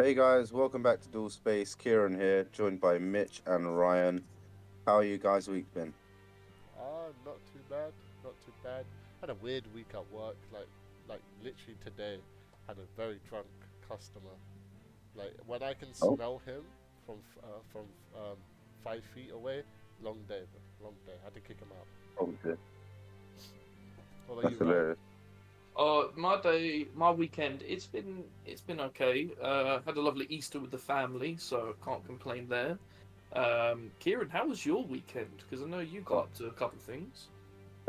Hey guys, welcome back to DuelSpace. Kieran here, joined by Mitch and Ryan. How are you guys' week been? Not too bad. Not too bad. Had a weird week at work. Like literally today, had a very drunk customer. Like when I can Oh, smell him from 5 feet away. Long day, bro. Long day. Had to kick him out. oh dear. What about That's you, Ryan? hilarious. My weekend, it's been okay. Had a lovely Easter with the family, so can't complain there. Kieran, how was your weekend? Because I know you got Oh, up to a couple of things.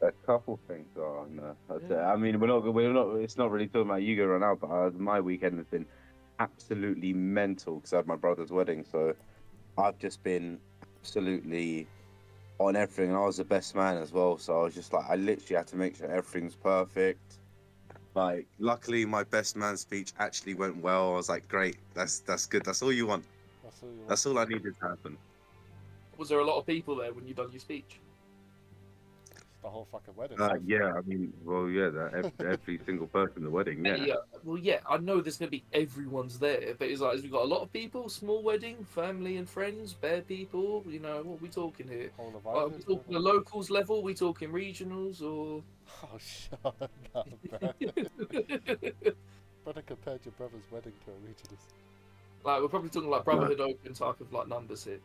a couple things. Oh no, Yeah. I mean, we're not. It's not really talking about you going right now, but my weekend has been absolutely mental because I had my brother's wedding, so I've just been absolutely on everything. And I was the best man as well, so I was just like, I literally had to make sure everything's perfect. Like, luckily, my best man speech actually went well. I was like, great, that's good. That's all you want. That's all you want. That's all I needed to happen. Was there a lot of people there when you done your speech? It's the whole fucking wedding, so far. Yeah, I mean, well, yeah, that every single person in the wedding, yeah. Yeah. Well, yeah, I know there's gonna be everyone's there, but it's like, has we got a lot of people? Small wedding, family and friends, bare people. You know, what are we talking here? Whole of Are we Ireland. talking the locals level? Are we talking regionals or? Oh, shut up, bro. Brother compared your brother's wedding to a regionalist. Like we're probably talking like No, Brotherhood Open type of like numbers here.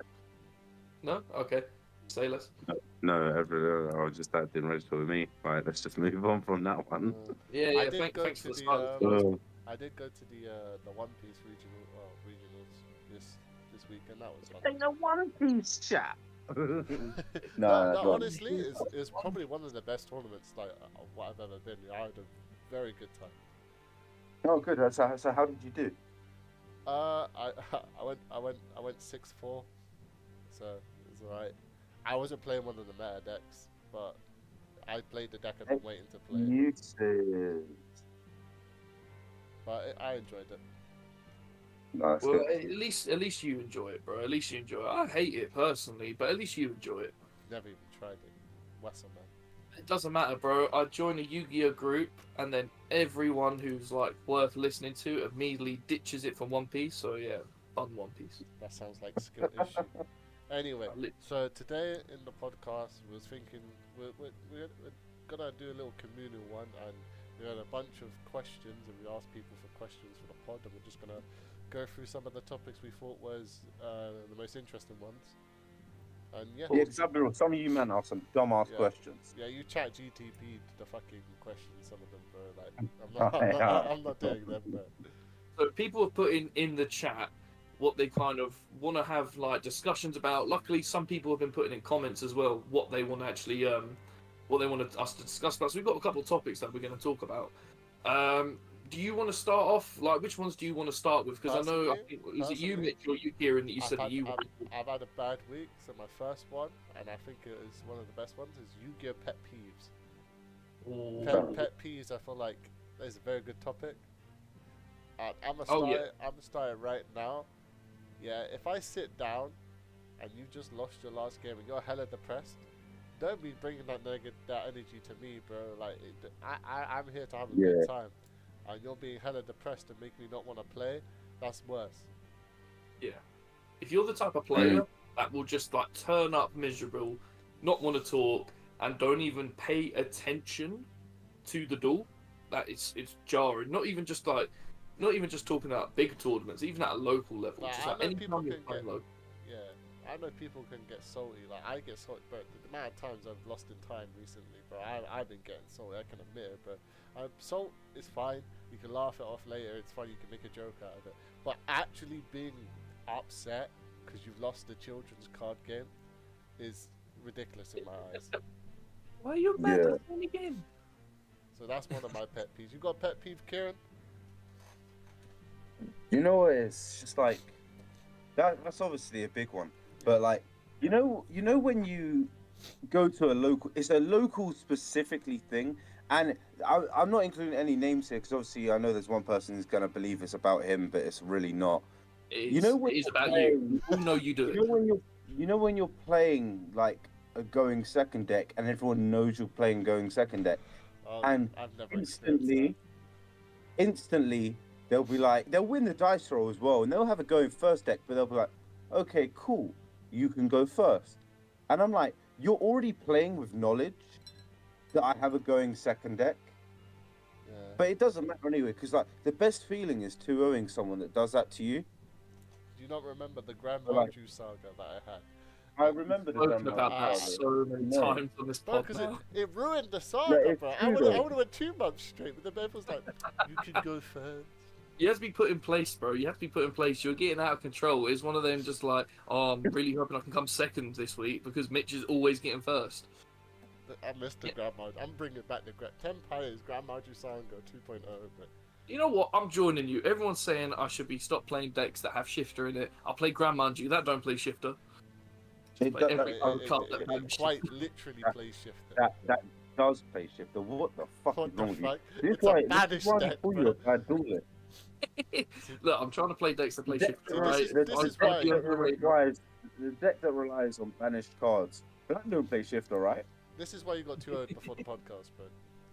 No, okay, say less. I was just that didn't register with me. Right, let's just move on from that one. Yeah, I yeah. did go Thanks for to the the silence. Oh, I did go to the One Piece regionals this week, and that was fun. ain't a One Piece chat. No, No, no, go on. honestly, it's probably one of the best tournaments like what I've ever been. I had a very good time. Oh, good. So how did you do? I I went 6-4, so it's alright. I wasn't playing one of the meta decks, but I played the deck I've been waiting to play. Excuses. But I enjoyed it. No, that's Well, good. at least you enjoy it, bro. At least you enjoy it. I hate it personally, but at least you enjoy it. Never even tried it. Wessel man. It doesn't matter, bro. I join a Yu-Gi-Oh group, and then everyone who's like worth listening to immediately ditches it for One Piece. So yeah, fun One Piece. That sounds like skill issue. Anyway, Like, so today in the podcast, we was thinking we're gonna do a little communal one, and we had a bunch of questions, and we asked people for questions for the pod, and we're just gonna go through some of the topics we thought was the most interesting ones. And yeah, Yeah, because some of you men ask some dumbass yeah, questions. yeah, you chat GTP the fucking questions, some of them, bro. Like, I'm not doing them, bro. so people have put in the chat what they kind of want to have like discussions about. Luckily, some people have been putting in comments as well what they want to actually what they want us to discuss about. So we've got a couple of topics that we're going to talk about. Do you want to start off? Like, which ones do you want to start with? Because I know, is it you, Personally, Mitch, or you, Kieran, that you I've said that had you I've, wanted to? I've had a bad week, so my first one, and I think it is one of the best ones, is Yu-Gi-Oh pet peeves. Oh, Pet peeves, I feel like is a very good topic. I'm gonna oh start. yeah, I'm gonna start it right now. Yeah, if I sit down and you just lost your last game and you're hella depressed, don't be bringing that energy to me, bro. Like, I'm here to have a good Yeah. time, and you're being hella depressed and make me not want to play. That's worse. yeah. If you're the type of Mm. player that will just like turn up miserable, not want to talk, and don't even pay attention to the duel, that it's jarring. Not even just talking about big tournaments, even at a local level. Like, Just I like know people anytime you're can get, playing local. yeah, I know people can get salty. Like, I get salty, but the amount of times I've lost in time recently, bro, I've been getting salty. I can admit it, but salt is fine. You can laugh it off later. It's fine. You can make a joke out of it. But actually being upset because you've lost the children's card game is ridiculous in my eyes. Why are you mad Yeah. at me again? So that's one of my pet peeves. You got a pet peeve, Kieran? You know what? It's just like that's obviously a big one. But like, you know when you go to a local, it's a local specifically thing, and I'm not including any names here because obviously I know there's one person who's gonna believe it's about him, but it's really not. You know when It is you're about you. playing, We all know you do you it. know when you're playing like a going second deck, and everyone knows you're playing going second deck, Oh, and I've never experienced that. instantly instantly they'll be like, they'll win the dice roll as well, and they'll have a go in first deck, but they'll be like, okay, cool, you can go first. And I'm like, you're already playing with knowledge that I have a going second deck. Yeah. But it doesn't matter anyway, because like the best feeling is 2-0ing someone that does that to you. Do you not remember the Grand Like- Marju saga that I had? I remember the Spoken Grand about Marju that saga. so many No. times on this Bro, because podcast. it ruined the saga, it's bro. true I would though. have went 2 months straight, but the was like, you can go first. You have to be put in place, bro. You have to be put in place. You're getting out of control. It's one of them just like, oh, I'm really hoping I can come second this week because Mitch is always getting first. I missed the Grand Marju. I'm bringing back the 10 players Grand Marju Saga 2.0, but You know what? I'm joining you. Everyone's saying I should be stop playing decks that have shifter in it. I'll play Grand Manju. That don't play shifter. It But does- every other card that it bombs quite literally plays shifter. that does play shifter. What the fuck What is the wrong with you? fuck? This It's a why banish deck, call bro. you a bad duelist. Look, I'm trying to play decks that play The shifter, this right? is- this I'm is trying why- to be over the radar. The deck that relies on banished cards. That don't play shifter, right? This is why you got 2-0 before the podcast, bro.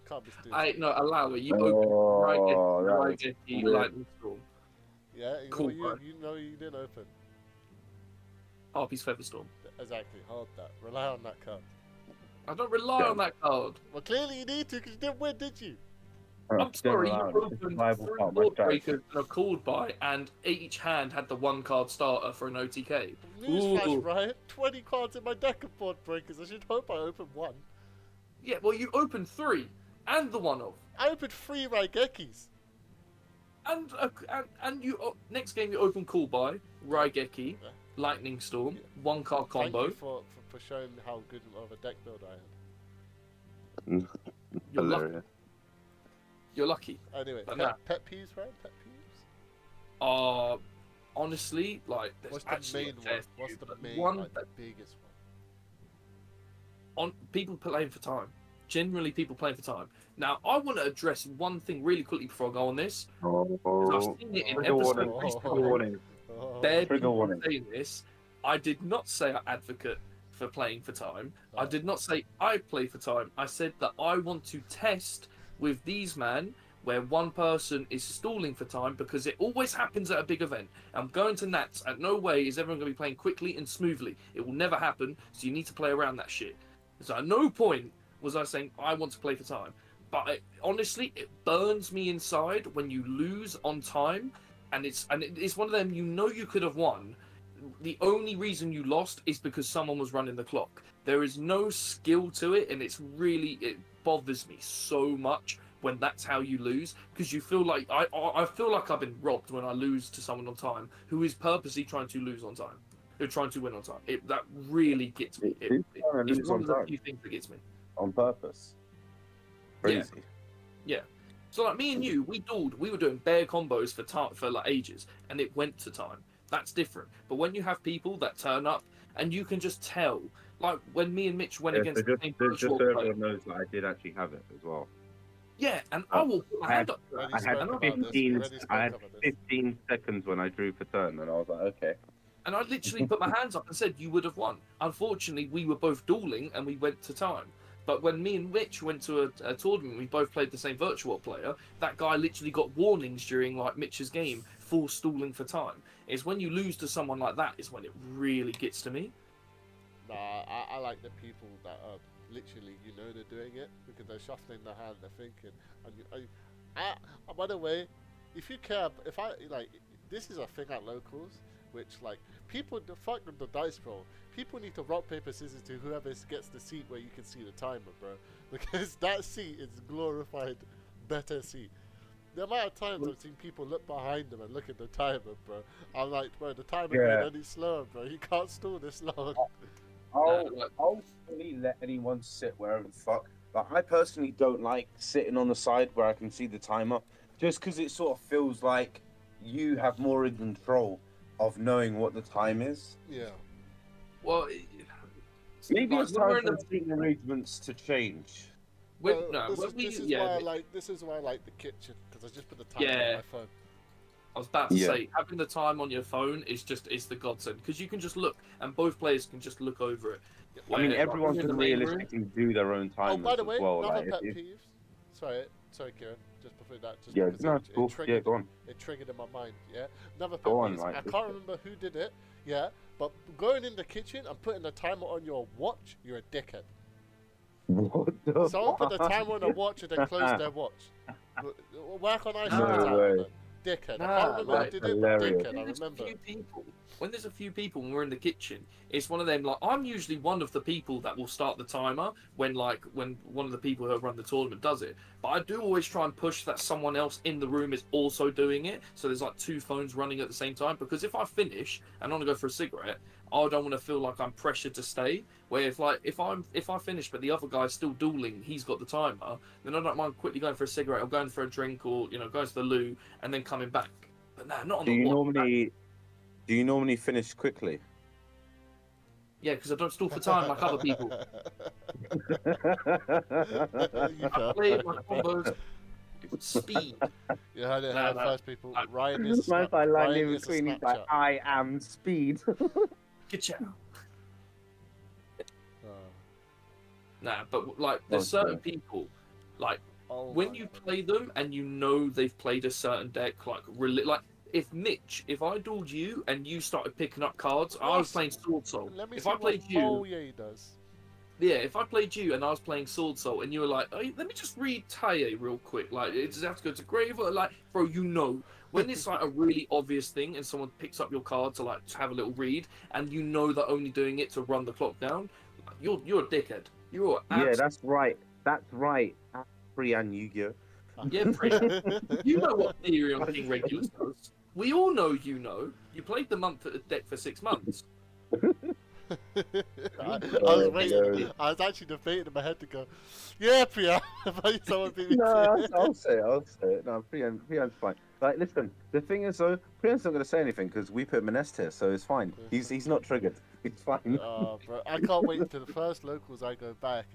Can't be stupid. No, allow it. You Oh, open that right, is get weird. lightning storm. Yeah, you Cool, know bro. you know you didn't open. Harpy's Featherstorm. Exactly, hold that. Rely on that card. I don't rely on that card. Well, clearly you need to, because you didn't win, did you? I'm sorry, you It's a opened viable 3 part of my board strategy. breakers and a called by, and each hand had the 1 card starter for an OTK. Ooh. Newsflash, right? 20 cards in my deck of board breakers. I should hope I open 1. Yeah, well, you opened 3 and the 1 off. I opened 3 Raigekis. And you next game you open Call by Raigeki, Yeah. Lightning Storm, Yeah. 1 card Thank combo. you for showing how good of a deck build I had. You're lucky. Hilarious. You're lucky. Anyway, But pet peeves, right? Pet peeves? Honestly, like there's What's the actually main a one? fair What's few, the but main, one like, the biggest one? on people playing for time. Generally, people playing for time. Now, I want to address one thing really quickly before I go on this. Because I've seen it in Trigger warning. episodes. Trigger warning. Oh, Bare Trigger people warning. saying this. I did not say I advocate for playing for time. I did not say I play for time. I said that I want to test with these men where one person is stalling for time because it always happens at a big event. I'm going to Nats. At no way is everyone going to be playing quickly and smoothly. It will never happen. So you need to play around that shit. So at no point was I saying I want to play for time. But honestly, it burns me inside when you lose on time, and it's one of them. You know you could have won. The only reason you lost is because someone was running the clock. There is no skill to it, and it bothers me so much when that's how you lose, because you feel like I feel like I've been robbed when I lose to someone on time who is purposely trying to lose on time. They're trying to win on time. That really gets me. Who's trying to It's lose one on of the time? few things that gets me. On purpose. Crazy. So like me and you, we dueled. We were doing bare combos for like ages, and it went to time. That's different. But when you have people that turn up and you can just tell, like when me and Mitch went against the same just so virtual player. everyone knows that I did actually have it as well. Yeah, and I will put my hand up. Already I had spoke about this, 15. already spoke I had about this. 15 seconds when I drew for turn, and I was like, okay. And I literally put my hands up and said, you would have won. Unfortunately, we were both dueling and we went to time. But when me and Mitch went to a tournament, we both played the same virtual player, that guy literally got warnings during like Mitch's game for stalling for time. It's when you lose to someone like that is when it really gets to me. Nah, I like the people that are literally, you know, they're doing it because they're shuffling their hand, they're thinking. And by the way, if you care, if I like, this is a thing at locals, which like people the fuck with the dice roll. People need to rock paper scissors to whoever gets the seat where you can see the timer, bro. Because that seat is glorified, better seat. The amount of times I've seen people look behind them and look at the timer, bro. I'm like, bro, the timer going any slower, bro. You can't stall this long. I'll fully let anyone sit wherever the fuck. Like, I personally don't like sitting on the side where I can see the timer, just because it sort of feels like you have more in control of knowing what the time is. Yeah. Well, Maybe like, it's when we're time in for the seating arrangements to change. This is why I like the kitchen, because I just put the timer on my phone. I was about to Yeah. say, having the time on your phone is the godsend, because you can just look, and both players can just look over it. I mean, Where, everyone like, can in the main room- realistically do their own Oh, timers by the way, as well. another Like, pet if- peeve. Sorry, Kieran. Just before that, just Yeah, because no, it cool. Yeah, triggered. go on. It triggered in my mind. Yeah. Another Go thing on, is, right, I let's can't go. remember who did it. Yeah, but going in the kitchen and putting a timer on your watch, you're a dickhead. What the Someone put the fuck? timer on a watch and then closed their watch. Why can't I set the No timer way. then? Dickhead. I Nah, can't remember like, who did it, hilarious. but dickhead, I When there's a remember. few people, when there's a few people and we're in the kitchen, it's one of them. Like I'm usually one of the people that will start the timer when one of the people who run the tournament does it. But I do always try and push that someone else in the room is also doing it. So there's like two phones running at the same time. Because if I finish and I want to go for a cigarette, I don't want to feel like I'm pressured to stay. Where if I finish but the other guy's still dueling, he's got the timer, then I don't mind quickly going for a cigarette or going for a drink or going to the loo and then coming back. But nah, not on Do the you watch. normally finish quickly? Yeah, because I don't stall for time like other people. You I play my combos with speed. You heard it Nah, here nah. first, people. Ryan is Man, I line Ryan in is a between. He's like, Snapchat. I am speed. Get you. Oh. Nah, but like there's certain people, like Oh when my you God. play them and you know they've played a certain deck, like if I dueled you and you started picking up cards, I was playing Sword Soul. Let me If see I played what you, Moye does. yeah, if I played you and I was playing Sword Soul and you were like, oh, let me just read Taye real quick, like it does have to go to grave, or like, bro, when it's like a really obvious thing and someone picks up your card to like to have a little read and you know they're only doing it to run the clock down, you're a dickhead. You're Yeah, that's right. That's right. Brian Yu-Gi-Oh. Yeah, you know what Theory on King Regulus does. We all know you know. You played the deck for 6 months. I was waiting. I was actually debating in my head to go, yeah, Priya. If someone beat me No, to it. I'll say it. No, Priyan's fine. Like, listen, the thing is though, Priyan's not going to say anything because we put Manest here, so it's fine. He's not triggered. It's fine. Oh, bro, I can't wait until the first locals I go back,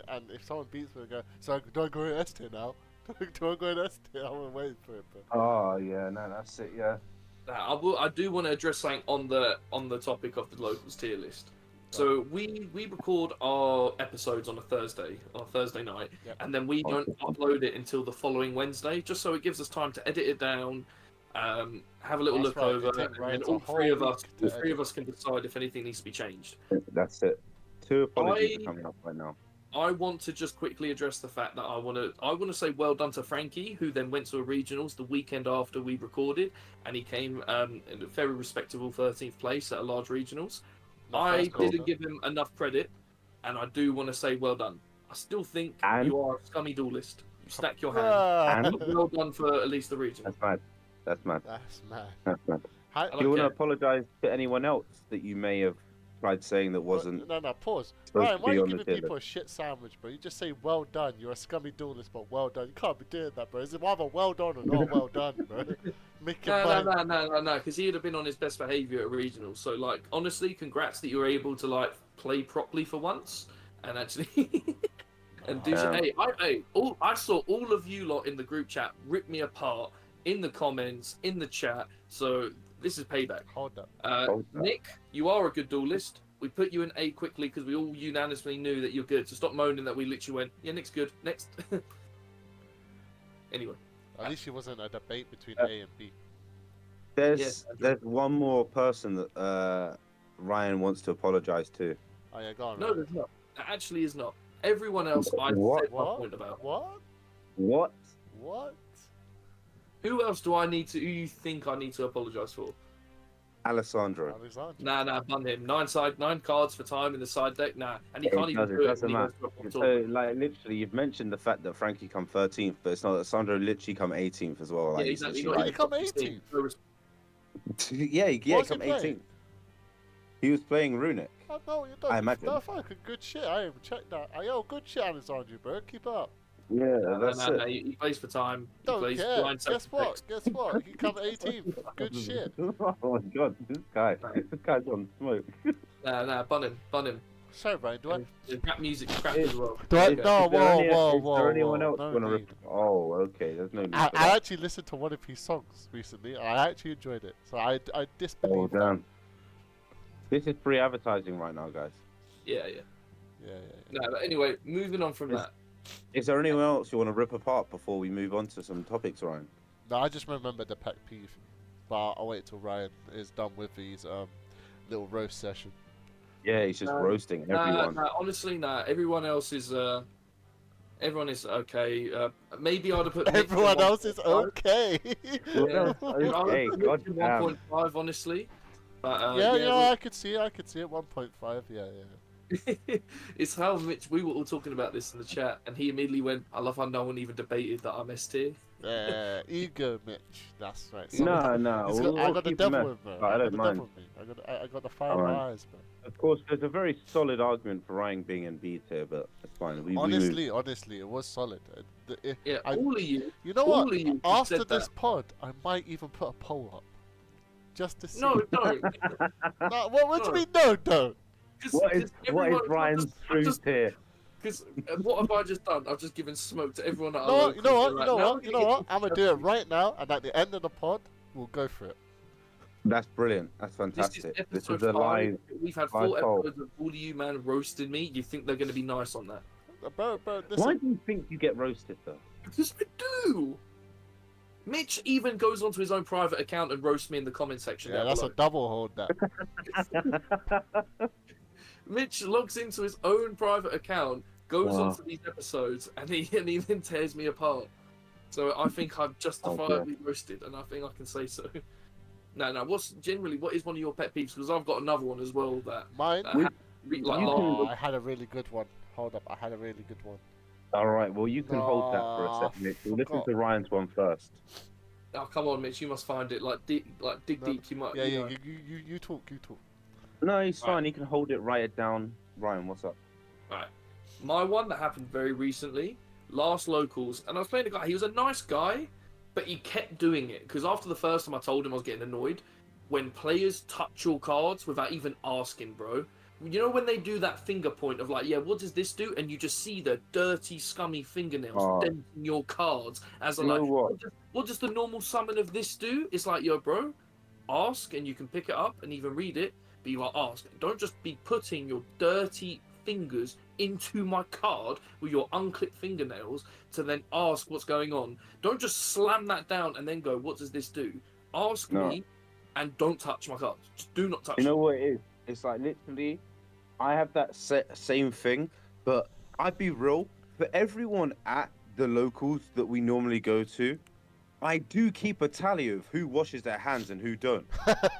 and if someone beats me, I go, so do I go in S tier now? Do I go in S tier? I'm waiting for it, bro. Oh yeah, no, that's it. Yeah. I do want to address something on the topic of the locals tier list. So we record our episodes on a Thursday night, Yep. and then we don't upload it until the following Wednesday, just so it gives us time to edit it down, have a little That's look right, over, it takes and Ryan then a all whole three of week us, to all three of edit. us can decide if anything needs to be changed. That's it. 2 apologies are coming up right now. I want to just quickly address the fact that I want to say well done to Frankie, who then went to a regionals the weekend after we recorded, and he came in a very respectable 13th place at a large regionals. I didn't give him enough credit, and I do want to say well done. I still think you are a scummy duelist. You stack your hand. And Well done for at least the regional. that's mad. That's mad. That's mad. That's mad. How, Do you want to apologise to anyone else that you may have tried saying that wasn't? No, pause. supposed Ryan, to why are be you on the giving tier people a shit sandwich, bro? You just say well done. You're a scummy duelist, but well done. You can't be doing that, bro. Is it either well done or not well done, bro? Make your mind. No, because he'd have been on his best behaviour at regional. So, like, honestly, congrats that you were able to like play properly for once and actually and do. I saw all of you lot in the group chat rip me apart in the comments, in the chat. So this is payback. Hold up. Nick, you are a good duelist. We put you in A quickly because we all unanimously knew that you're good. So stop moaning that we literally went, yeah, Nick's good. Next. Anyway. At least it wasn't a debate between A and B. There's one more person that Ryan wants to apologise to. Oh yeah, go on. No, Ryan. there's not. There actually is not. Everyone else I said my point about. What? What? Who else do I need to? Who you think I need to apologise for? Alessandro. Nah, bun him. 9 cards for time in the side deck. Nah, and he can't even do it. Doesn't matter. So, like, literally, you've mentioned the fact that Frankie come 13th, but it's not that Sandro literally come 18th as well. Like, yeah, exactly. Did he come 18th? yeah, he come 18th. He was playing Runic. Oh, no, you don't. I imagine. No, fuck, good shit. I haven't checked that. Good shit, Alessandro, bro. Keep up. Yeah, that's it. He plays for time. He Don't plays care. blind Guess what? He come 18th. Good shit. Oh my god, this guy's on smoke. Nah, bun him. Sorry, Brian, do I? The rap music crap as well. Do I? Okay. No, whoa. Is there anyone else no want to? need. Oh, okay. There's no need. I for that. actually listened to one of his songs recently. I actually enjoyed it. So I disbelieve Oh that. damn. This is free advertising right now, guys. Yeah. Yeah. No, but anyway, moving on from that. Is there anyone else you want to rip apart before we move on to some topics, Ryan? No, I just remember the pet peeve, but I'll wait till Ryan is done with his little roast session. Yeah, he's just roasting everyone. Honestly, everyone is okay. Maybe I'd have put Mitch Everyone at else is 1.5. okay. Yeah. Okay, God damn. 1.5, honestly. But yeah, I could see it. 1.5. Yeah. it's how Mitch. We were all talking about this in the chat, and he immediately went, "I love how no one even debated that I'm S tier." Ego, Mitch. That's right. No. I got the devil with me. I don't mind. I got the fire Alright. eyes, bro. Of course, there's a very solid argument for Ryan being in B tier, but it's fine. Honestly, it was solid. All of you. You know all what? of you After said this that. pod, I might even put a poll up, just to see. No, don't. No, what do you mean? No. What is Ryan's true tier? Because what have I just done? I've just given smoke to everyone that I You know what? like, You know what? I'm gonna do it right now, and at the end of the pod, we'll go for it. That's brilliant. That's This is fantastic. This episode is a 5. live. We've had live 4 poll. episodes of all of you man roasted me. You think they're going to be nice on that? Bro, Why do you think you get roasted though? Because we do. Mitch even goes onto his own private account and roasts me in the comment section. Yeah, down that's below. a double hold. That. Mitch logs into his own private account, goes Wow. onto these episodes, and he then tears me apart. So I think I'm justifiably roasted, and I think I can say so. No. What is one of your pet peeves? Because I've got another one as well that. Mine. I had a really good one. Hold up, I had a really good one. All right. Well, you can hold that for a Ah, second. Mitch. We'll listen forgot. to Ryan's one first. Oh come on, Mitch! You must find it. Dig No, deep. You might. Yeah, you yeah. know. You talk. No, he's Right. fine. He can hold it, write it down. Ryan, what's up? Right. My one that happened very recently, last locals, and I was playing a guy. He was a nice guy, but he kept doing it because after the first time I told him I was getting annoyed when players touch your cards without even asking, bro. You know when they do that finger point of like, yeah, what does this do? And you just see the dirty, scummy fingernails denting your cards as a You know like, what? what does the normal summon of this do? It's like, yo, bro, ask and you can pick it up and even read it, but you are ask. Don't just be putting your dirty fingers into my card with your unclipped fingernails to then ask what's going on. Don't just slam that down and then go, what does this do? Ask me and don't touch my cards. Just do not touch You know what it is? It's like literally, I have that same thing, but I'd be real. For everyone at the locals that we normally go to, I do keep a tally of who washes their hands and who don't.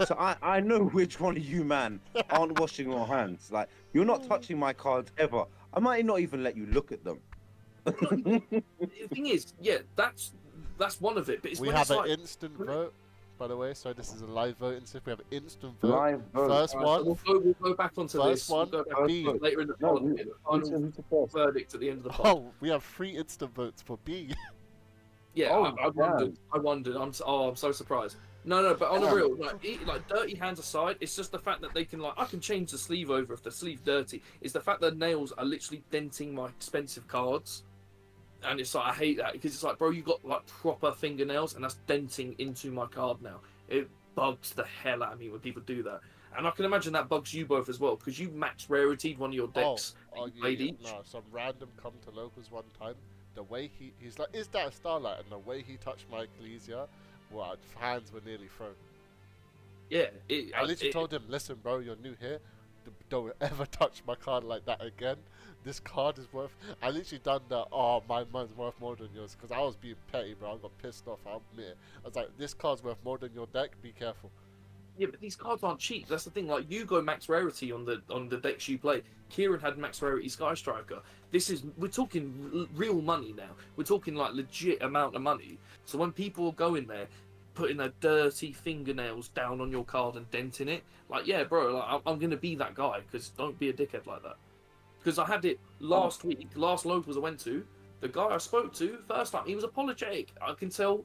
So I know which one of you, man, aren't washing your hands. Like, you're not touching my cards ever. I might not even let you look at them. The thing is, yeah, that's one of it. But it's We when have it's an like, instant vote, by the way. So this is a live voting system. We have an instant vote. Live vote. First Alright, one. so we'll go back onto First this. one, We'll go back B. later in the No, pod. We'll get the final who's the first? verdict at the end of the pod. Oh, we have 3 instant votes for B. Yeah, Oh, I wondered. I'm so surprised. No, but on a real, like dirty hands aside, it's just the fact that they can I can change the sleeve over if the sleeve's dirty. It's the fact that nails are literally denting my expensive cards, and it's like I hate that because it's like, bro, you got like proper fingernails and that's denting into my card now. It bugs the hell out of me when people do that, and I can imagine that bugs you both as well because you max rarity'd one of your decks. No, some random come to locals one time. The way he's like, is that a starlight? And the way he touched my Ecclesia, well, hands were nearly thrown. Yeah, I literally told him, listen, bro, you're new here. Don't ever touch my card like that again. This card is worth. I literally done the my money's worth more than yours because I was being petty, bro. I got pissed off. I'll admit it. I was like, this card's worth more than your deck. Be careful. Yeah, but these cards aren't cheap. That's the thing. Like, you go max rarity on the decks you play. Kieran had max rarity Sky Striker. We're talking real money now. We're talking like legit amount of money. So when people go in there, putting their dirty fingernails down on your card and denting it, like, yeah, bro, like, I'm gonna be that guy because don't be a dickhead like that. Because I had it last week, last locals I went to. The guy I spoke to first time, he was apologetic. I can tell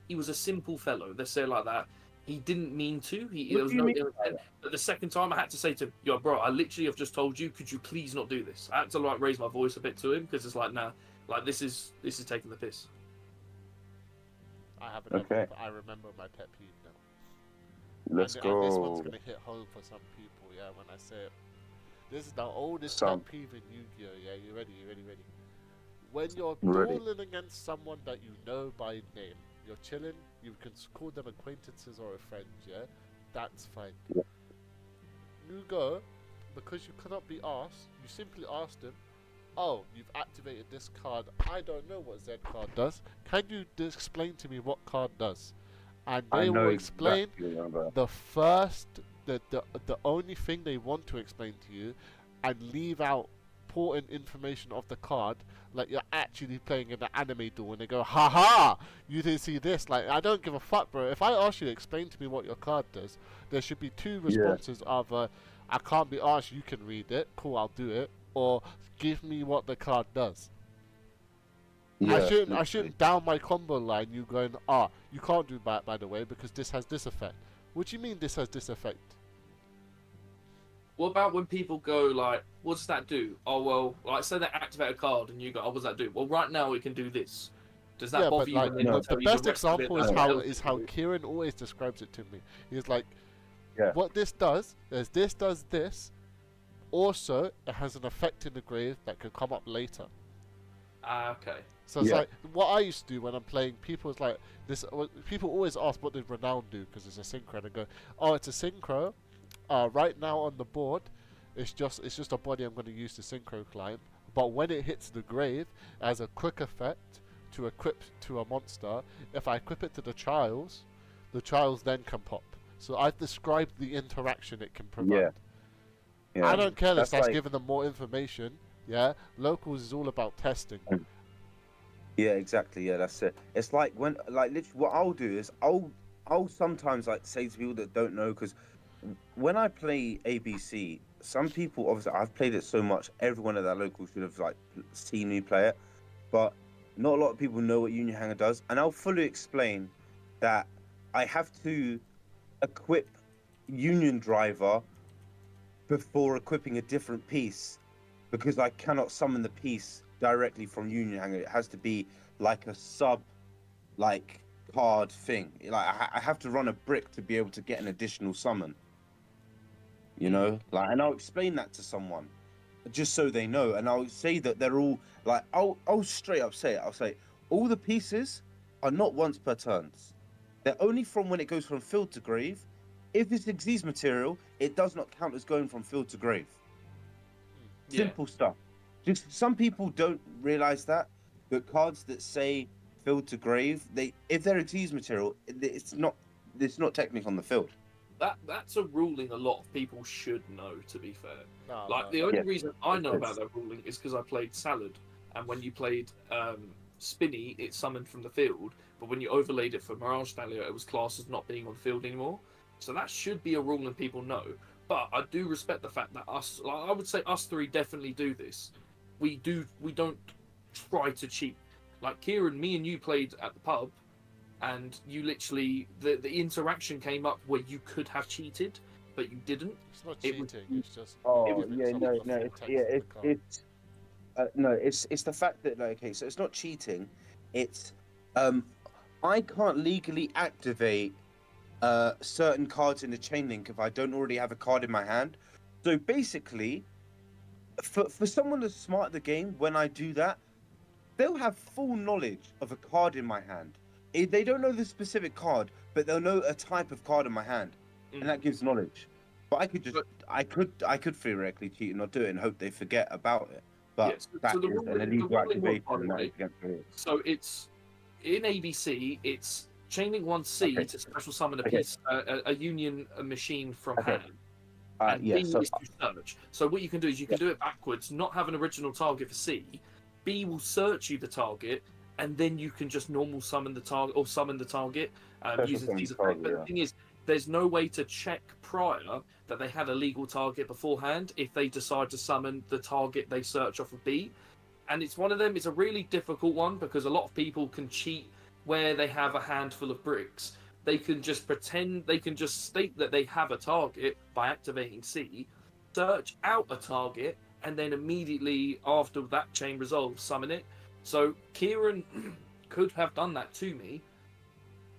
he was a simple fellow. Let's say it like that. He didn't mean to. There was no ill intent. But the second time, I had to say to him, "Yo, bro, I literally have just told you. Could you please not do this?" I had to like raise my voice a bit to him because it's like, nah, like this is taking the piss. I haven't. Okay. But I remember my pet peeve now. Let's And go. this one's gonna hit home for some people. Yeah, when I say it. This is the oldest Some. pet peeve in Yu-Gi-Oh. Yeah, you ready? When you're Really? dueling against someone that you know by name, you're chilling, you can call them acquaintances or a friend, yeah? That's fine. Yeah. You go, because you cannot be asked, you simply ask them, oh, you've activated this card. I don't know what Z card does. Can you explain to me what card does? And I they know will explain exactly what you're on about. the first, the only thing they want to explain to you, and leave out important information of the card, like you're actually playing in the anime duel, and they go, haha, you didn't see this. Like, I don't give a fuck, bro. If I ask you to explain to me what your card does, there should be two Yeah. responses of, I can't be asked, you can read it, cool, I'll do it, or give me what the card does. Yeah, I literally. shouldn't down my combo line. You going, you can't do that, by the way, because this has this effect. What do you mean this has this effect? What about when people go like, what does that do? Oh well, like say they activate a card and you go, oh, what does that do? Well, right now it can do this. Does that Yeah, bother but you? like When they No. the tell you best rest of it, example is that's what else is it how can do? Kieran always describes it to me. He's like, Yeah. what this does is this does this. Also, it has an effect in the grave that can come up later. Ah, okay. So it's Yeah. like what I used to do when I'm playing. People's like this. People always ask what did Renown do because it's a synchro, and I go, oh, it's a synchro. Right now on the board, it's just a body I'm going to use to synchro climb. But when it hits the grave, it has a quick effect to equip to a monster. If I equip it to the trials then can pop. So I've described the interaction it can provide. Yeah. I don't care if that's like, giving them more information. Yeah, locals is all about testing. Yeah, exactly. Yeah, that's it. It's like when, like, literally, what I'll do is I'll sometimes like say to people that don't know, because when I play ABC, some people obviously I've played it so much, everyone at that local should have like seen me play it, but not a lot of people know what Union Hanger does, and I'll fully explain that I have to equip Union Driver before equipping a different piece, because I cannot summon the piece directly from Union Hanger. It has to be like a sub, like card thing. Like I have to run a brick to be able to get an additional summon. You know, like, and I'll explain that to someone, just so they know. And I'll say that they're all like, I'll straight up say it. I'll say all the pieces are not once per turns. They're only from when it goes from field to grave. If it's Xyz material, it does not count as going from field to grave. Yeah. Simple stuff. Just some people don't realize that cards that say field to grave, if they're Xyz material, it's not technically on the field. That's a ruling a lot of people should know, to be fair. No, Like no. the only Yeah. reason I know Yes. about that ruling is because I played Salad, and when you played Spinny, it summoned from the field, but when you overlaid it for Mirage Stallion, it was classed as not being on the field anymore. So that should be a rule and people know. But I do respect the fact that us, like I would say, us three definitely do this. We don't try to cheat. Like Kieran, me and you played at the pub, and you literally the interaction came up where you could have cheated, but you didn't. It's not It was- cheating. It's just Oh giving yeah, someone no, the no, full it's, text yeah, of the card. it's the fact that, like, okay, so it's not cheating. It's I can't legally activate certain cards in the chain link if I don't already have a card in my hand. So basically, for someone that's smart at the game, when I do that, they'll have full knowledge of a card in my hand. They don't know the specific card, but they'll know a type of card in my hand, and that gives knowledge. But I could theoretically cheat and not do it and hope they forget about it. But Yes, that so the is ruling- an the illegal ruling was, activation, by the and that way, is against the rules. So it's in ABC. It's chaining 1C Okay. to special summon a Okay. piece, a union a machine from Okay. hand, and Yeah, B so is to search. So what you can do is you can do it backwards, not have an original target for C. B will search you the target, and then you can just normal summon the target or summon the target Special using summon C's the effect. target, But yeah. the thing is, there's no way to check prior that they had a legal target beforehand if they decide to summon the target they search off of B. And it's one of them, it's a really difficult one because a lot of people can cheat where they have a handful of bricks. They can just pretend, they can just state that they have a target by activating C, search out a target, and then immediately after that chain resolves, summon it. So Kieran could have done that to me,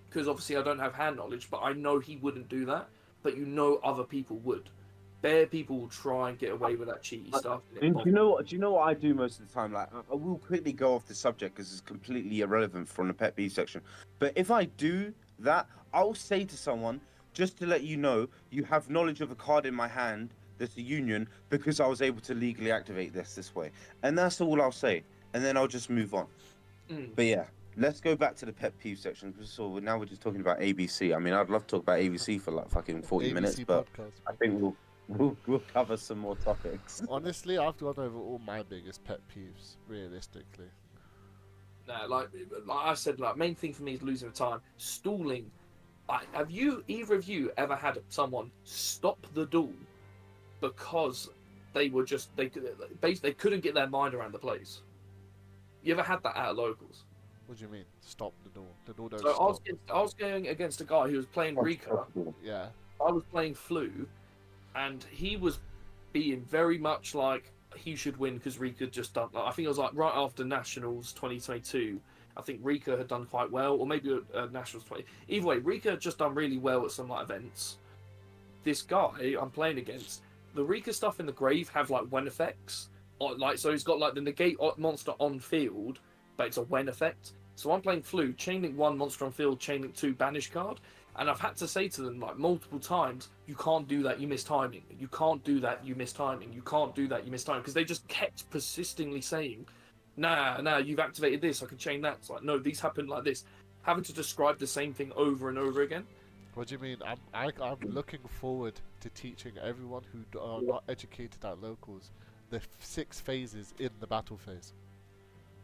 because obviously I don't have hand knowledge, but I know he wouldn't do that. But you know other people would. bare people will try and get away with that cheaty stuff. Do you know what? Do you know what I do most of the time? Like, I will quickly go off the subject because it's completely irrelevant from the pet peeve section. But if I do that, I'll say to someone, just to let you know, you have knowledge of a card in my hand that's a union because I was able to legally activate this way, and that's all I'll say. And then I'll just move on. But yeah, let's go back to the pet peeve section. So now we're just talking about ABC. I mean, I'd love to talk about ABC for like fucking 40 minutes, but I think we'll cover some more topics. Honestly, I've gone over all my biggest pet peeves, realistically. Nah, like I said, like main thing for me is losing time. Stalling. Have either of you ever had someone stop the duel because they couldn't get their mind around the place? You ever had that at locals? What do you mean? Stop the door. The door don't So stop. I was going against a guy who was playing Rika. Yeah. I was playing Flu, and he was being very much like he should win because Rika had just done. Like, I think it was like right after Nationals 2022. I think Rika had done quite well, or maybe Nationals 20. Either way, Rika had just done really well at some like events. This guy I'm playing against, the Rika stuff in the grave have like when effects. Like, so he's got like the negate monster on field, but it's a when effect. So I'm playing Flu, chainlink 1 monster on field, chainlink 2 banish card, and I've had to say to them like multiple times, you can't do that, you miss timing. You can't do that, you miss timing. You can't do that, you miss timing. Because they just kept persistently saying, nah, you've activated this, I can chain that. It's like, no, these happen like this. Having to describe the same thing over and over again. What do you mean? I'm looking forward to teaching everyone who are not educated at locals the 6 phases in the battle phase.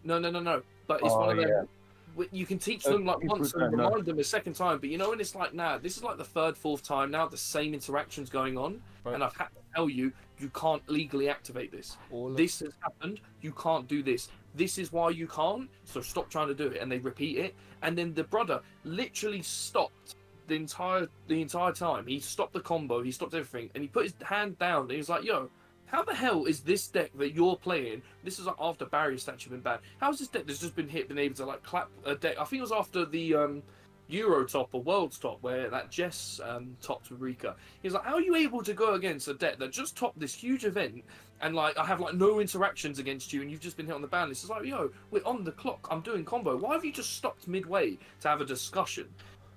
No. But it's one of them. Yeah. You can teach them like once and remind them a second time. But you know when it's like, nah, this is like the 3rd, 4th time now. The same interaction's going on, and I've had to tell you, you can't legally activate this. This has happened. You can't do this. This is why you can't. So stop trying to do it. And they repeat it. And then the brother literally stopped the entire time. He stopped the combo. He stopped everything, and he put his hand down. And he was like, yo. How the hell is this deck that you're playing? This is like after barrier statue been banned. How's this deck that's just been hit been able to like clap a deck? I think it was after the Euro top or Worlds top where that Jess topped with Rika. He's like, how are you able to go against a deck that just topped this huge event and like I have like no interactions against you and you've just been hit on the ban list? It's like, yo, we're on the clock. I'm doing combo. Why have you just stopped midway to have a discussion?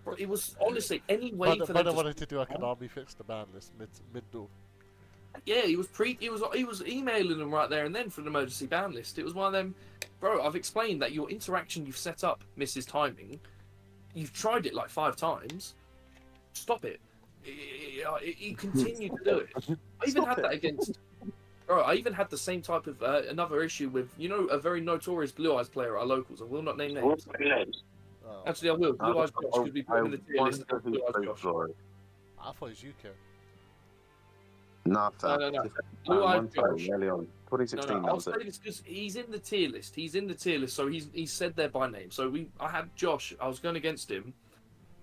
Bro, it was honestly any way for them. But I wanted to do like an army fix the ban list mid duel. Yeah, he was emailing them right there and then for an emergency ban list. It was one of them, bro. I've explained that your interaction you've set up misses timing. You've tried it like 5 times. Stop it. He continued to do it. I even had that against. Bro, I even had the same type of another issue with a very notorious Blue Eyes player at our locals. I will not name names. Oh. Actually, I will. Blue Eyes Josh could be put in the tier list. Blue Eyes Josh. I thought it was UK. Nah, No. Blue Eyes Josh. Early on, 2016. I'll say this because he's in the tier list. So he's said there by name. So I had Josh. I was going against him.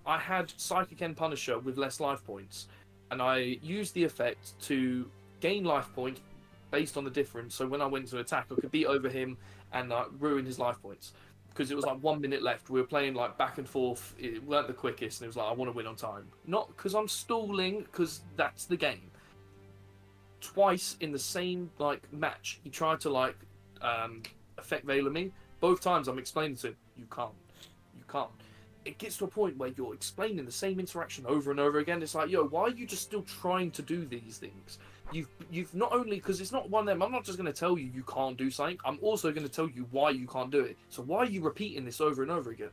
I had Psychic End Punisher with less life points, and I used the effect to gain life points based on the difference. So when I went to attack, I could beat over him and ruin his life points because it was like 1 minute left. We were playing like back and forth. It weren't the quickest, and it was like I want to win on time, not because I'm stalling, because that's the game. Twice in the same like match, he tried to like effect Veiler me. Both times I'm explaining to him, you can't. It gets to a point where you're explaining the same interaction over and over again. It's like, yo, why are you just still trying to do these things? You've not only, because it's not one of them, I'm not just going to tell you can't do something, I'm also going to tell you why you can't do it. So why are you repeating this over and over again?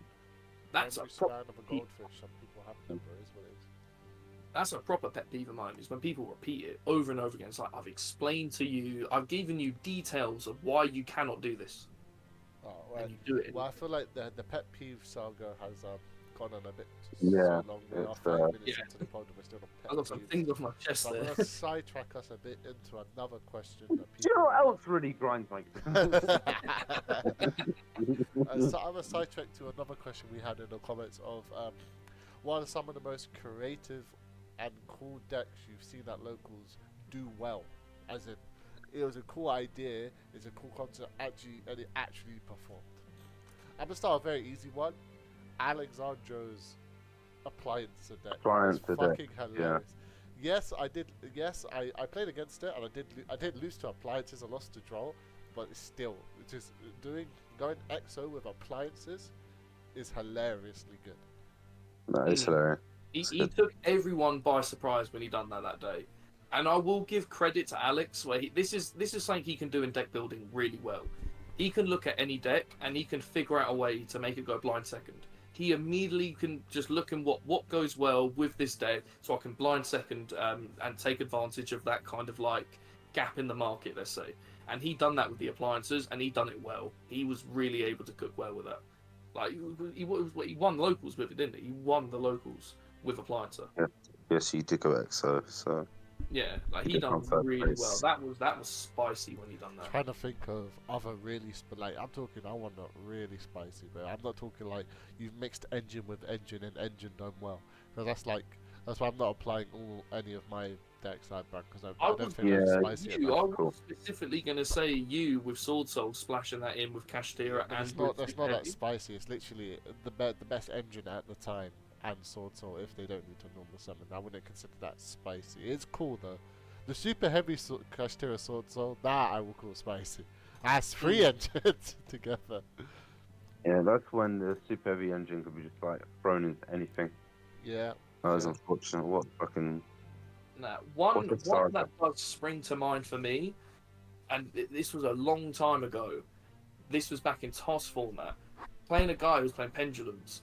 That's a proper of a goldfish. Some people have them, bro. Is what it is. That's a proper pet peeve of mine, is when people repeat it over and over again. It's like, I've explained to you, I've given you details of why you cannot do this. Oh, well, and you do it. Well, I feel like the pet peeve saga has gone on a bit Yeah, so long. We are it's, 5 minutes into the pod and we're still on pet I got some peeves. things off my chest So I'm there. going to sidetrack us a bit into another question that Do you know what else really grinds my so I'm going to sidetrack to another question we had in the comments of what are some of the most creative and cool decks you've seen at locals do well? As in, it was a cool idea, it's a cool concept, and it actually performed. I'm going to start a very easy one. Alexandro's appliance deck. Appliance It's deck, fucking hilarious. yes, I did. Yes, I played against it, and I did lose to appliances. I lost to Droll, but it's still just going EXO with appliances is hilariously good. No, it's hilarious. He took everyone by surprise when he done that day, and I will give credit to Alex. Where this is something he can do in deck building really well. He can look at any deck and he can figure out a way to make it go blind second. He immediately can just look at what goes well with this deck, so I can blind second and take advantage of that kind of like gap in the market, let's say. And he done that with the appliances, and he done it well. He was really able to cook well with that. Like he won locals with it, didn't he? He won the locals with appliancer. Yeah. Yes, he did go EXO. So yeah, like he done really well. That was spicy when he done that. Trying to think of other really like I'm talking. I want really spicy, but I'm not talking like you've mixed engine with engine and engine done well. Because that's why I'm not applying any of my decks like that, because I don't think that's spicy enough. I was specifically going to say you with Sword Soul splashing that in with Kashtira and that's not that spicy. It's literally the best engine at the time and Sword Soul if they don't need to normal summon. I wouldn't consider that spicy. It's cool though. The super heavy Kashtira Sword Soul, that I will call spicy. That's 3 engines together. Yeah, that's when the super heavy engine could be just like thrown into anything. Yeah. That was unfortunate. What fucking... Nah, one that does spring to mind for me, and this was a long time ago. This was back in TOS format. Playing a guy who was playing pendulums.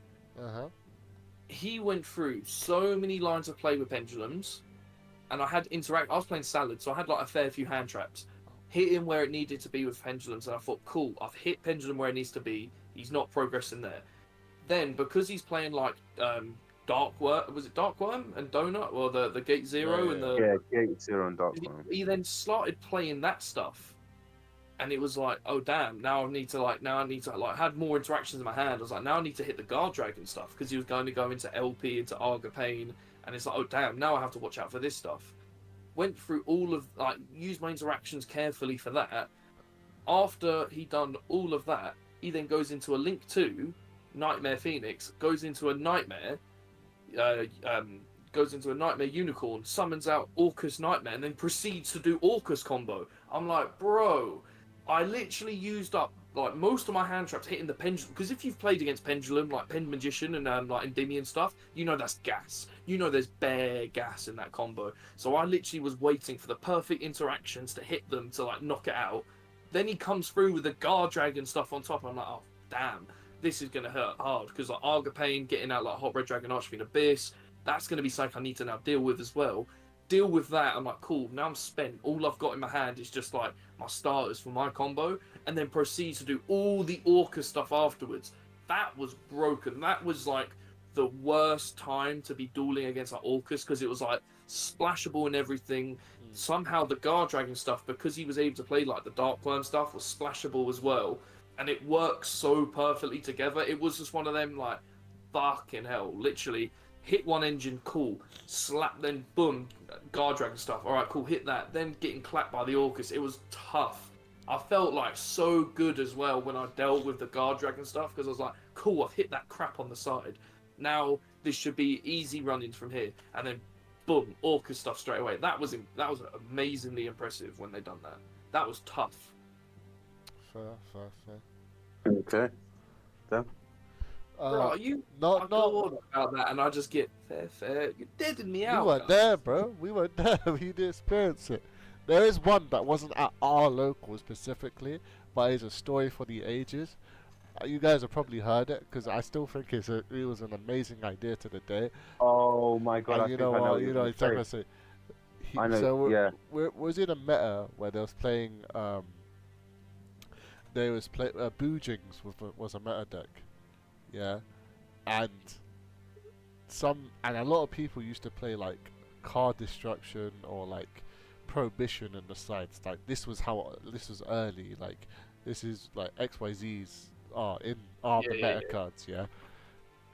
He went through so many lines of play with pendulums, and I was playing salad, so I had like a fair few hand traps. Hit him where it needed to be with pendulums, and I thought, cool, I've hit pendulum where it needs to be. He's not progressing there. Then, because he's playing like Darkworm, was it Darkworm and Donut, or the Gate Zero and the Gate Zero and Darkworm. He then started playing that stuff, and it was like, oh damn! Now I need to had more interactions in my hand. I was like, now I need to hit the Guard Dragon stuff, because he was going to go into LP, into Argapane, and it's like, oh damn! Now I have to watch out for this stuff. Went through all of used my interactions carefully for that. After he done all of that, he then goes into a Link 2, Nightmare Phoenix, goes into a Nightmare. Goes into a Nightmare Unicorn, summons out Orcus Nightmare, and then proceeds to do Orcus combo. I'm like, bro, I literally used up like most of my hand traps hitting the pendulum. Because if you've played against pendulum, like Pen Magician and like Endymion stuff, you know that's gas. You know there's bare gas in that combo. So I literally was waiting for the perfect interactions to hit them to like knock it out. Then he comes through with the Guard Dragon stuff on top. And I'm like, oh damn. This is going to hurt hard, because like Argapane, getting out like Hot Red Dragon Archfiend Abyss, that's going to be something I need to now deal with as well. Deal with that, I'm like, cool, now I'm spent. All I've got in my hand is just like my starters for my combo, and then proceed to do all the Orca stuff afterwards. That was broken. That was like the worst time to be dueling against like Orcus, because it was like splashable and everything. Somehow the Guard Dragon stuff, because he was able to play like the Darkworm stuff, was splashable as well. And it works so perfectly together. It was just one of them, like, fucking hell. Literally, hit one engine, cool. Slap, then boom, Guard Dragon stuff. All right, cool, hit that. Then getting clapped by the Orcus. It was tough. I felt like so good as well when I dealt with the Guard Dragon stuff, because I was like, cool, I've hit that crap on the side. Now this should be easy runnings from here. And then boom, Orcus stuff straight away. That was amazingly impressive when they done that. That was tough. Fair. Okay. Yeah. Bro, you go on about that, and I just get fair. You're deading me out. We weren't there, bro. We weren't there. We didn't experience it. There is one that wasn't at our local specifically, but it's a story for the ages. You guys have probably heard it, because I still think it was an amazing idea to the day. Oh my god! And you know what? You know exactly what I'm saying. I know. Was in a meta where they was playing. They was play Boojings was a meta deck, yeah, and a lot of people used to play like Card Destruction or like Prohibition in the sides. Like this was early. Like this is like XYZs are the meta cards, yeah.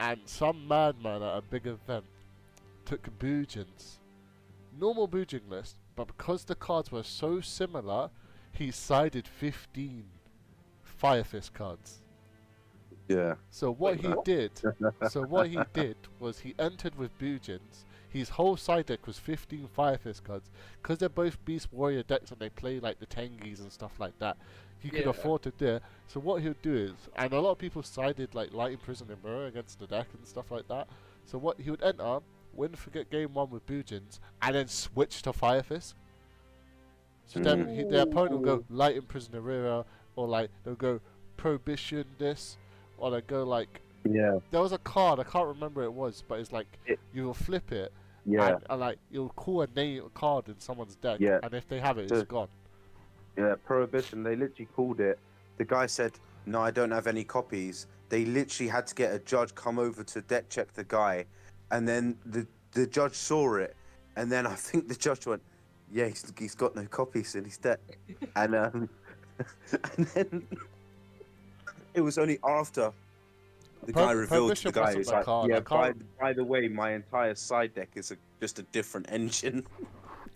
And some madman at a big event took Boojings, normal Boojing list, but because the cards were so similar, he sided 15 Fire Fist cards. Yeah. So what he did was he entered with Boojins. his whole side deck was 15 Fire Fist cards. Because they're both Beast Warrior decks and they play like the Tengies and stuff like that, he could Yeah. afford to do it. So what he'll do is, and a lot of people sided like Light Imprison and Mirror against the deck and stuff like that. So what he would enter, win forget game 1 with Bujins, and then switch to Fire Fist. So then their opponent will go Light Imprison Mirror, or like they'll go Prohibition this, or they go like, Yeah. there was a card, I can't remember what it was, but it's like you will flip it, Yeah. and like you'll call a name card in someone's deck, Yeah. and if they have it, So- it's gone. Yeah, Prohibition, they literally called it. The guy said, no, I don't have any copies. They literally had to get a judge come over to deck check the guy. And then the judge saw it. And then I think the judge went, yeah, he's got no copies in his deck. And, and then it was only after the guy revealed to the Prohibition guy, wasn't he's the like, card, yeah, I can't- by the way, my entire side deck is just a different engine.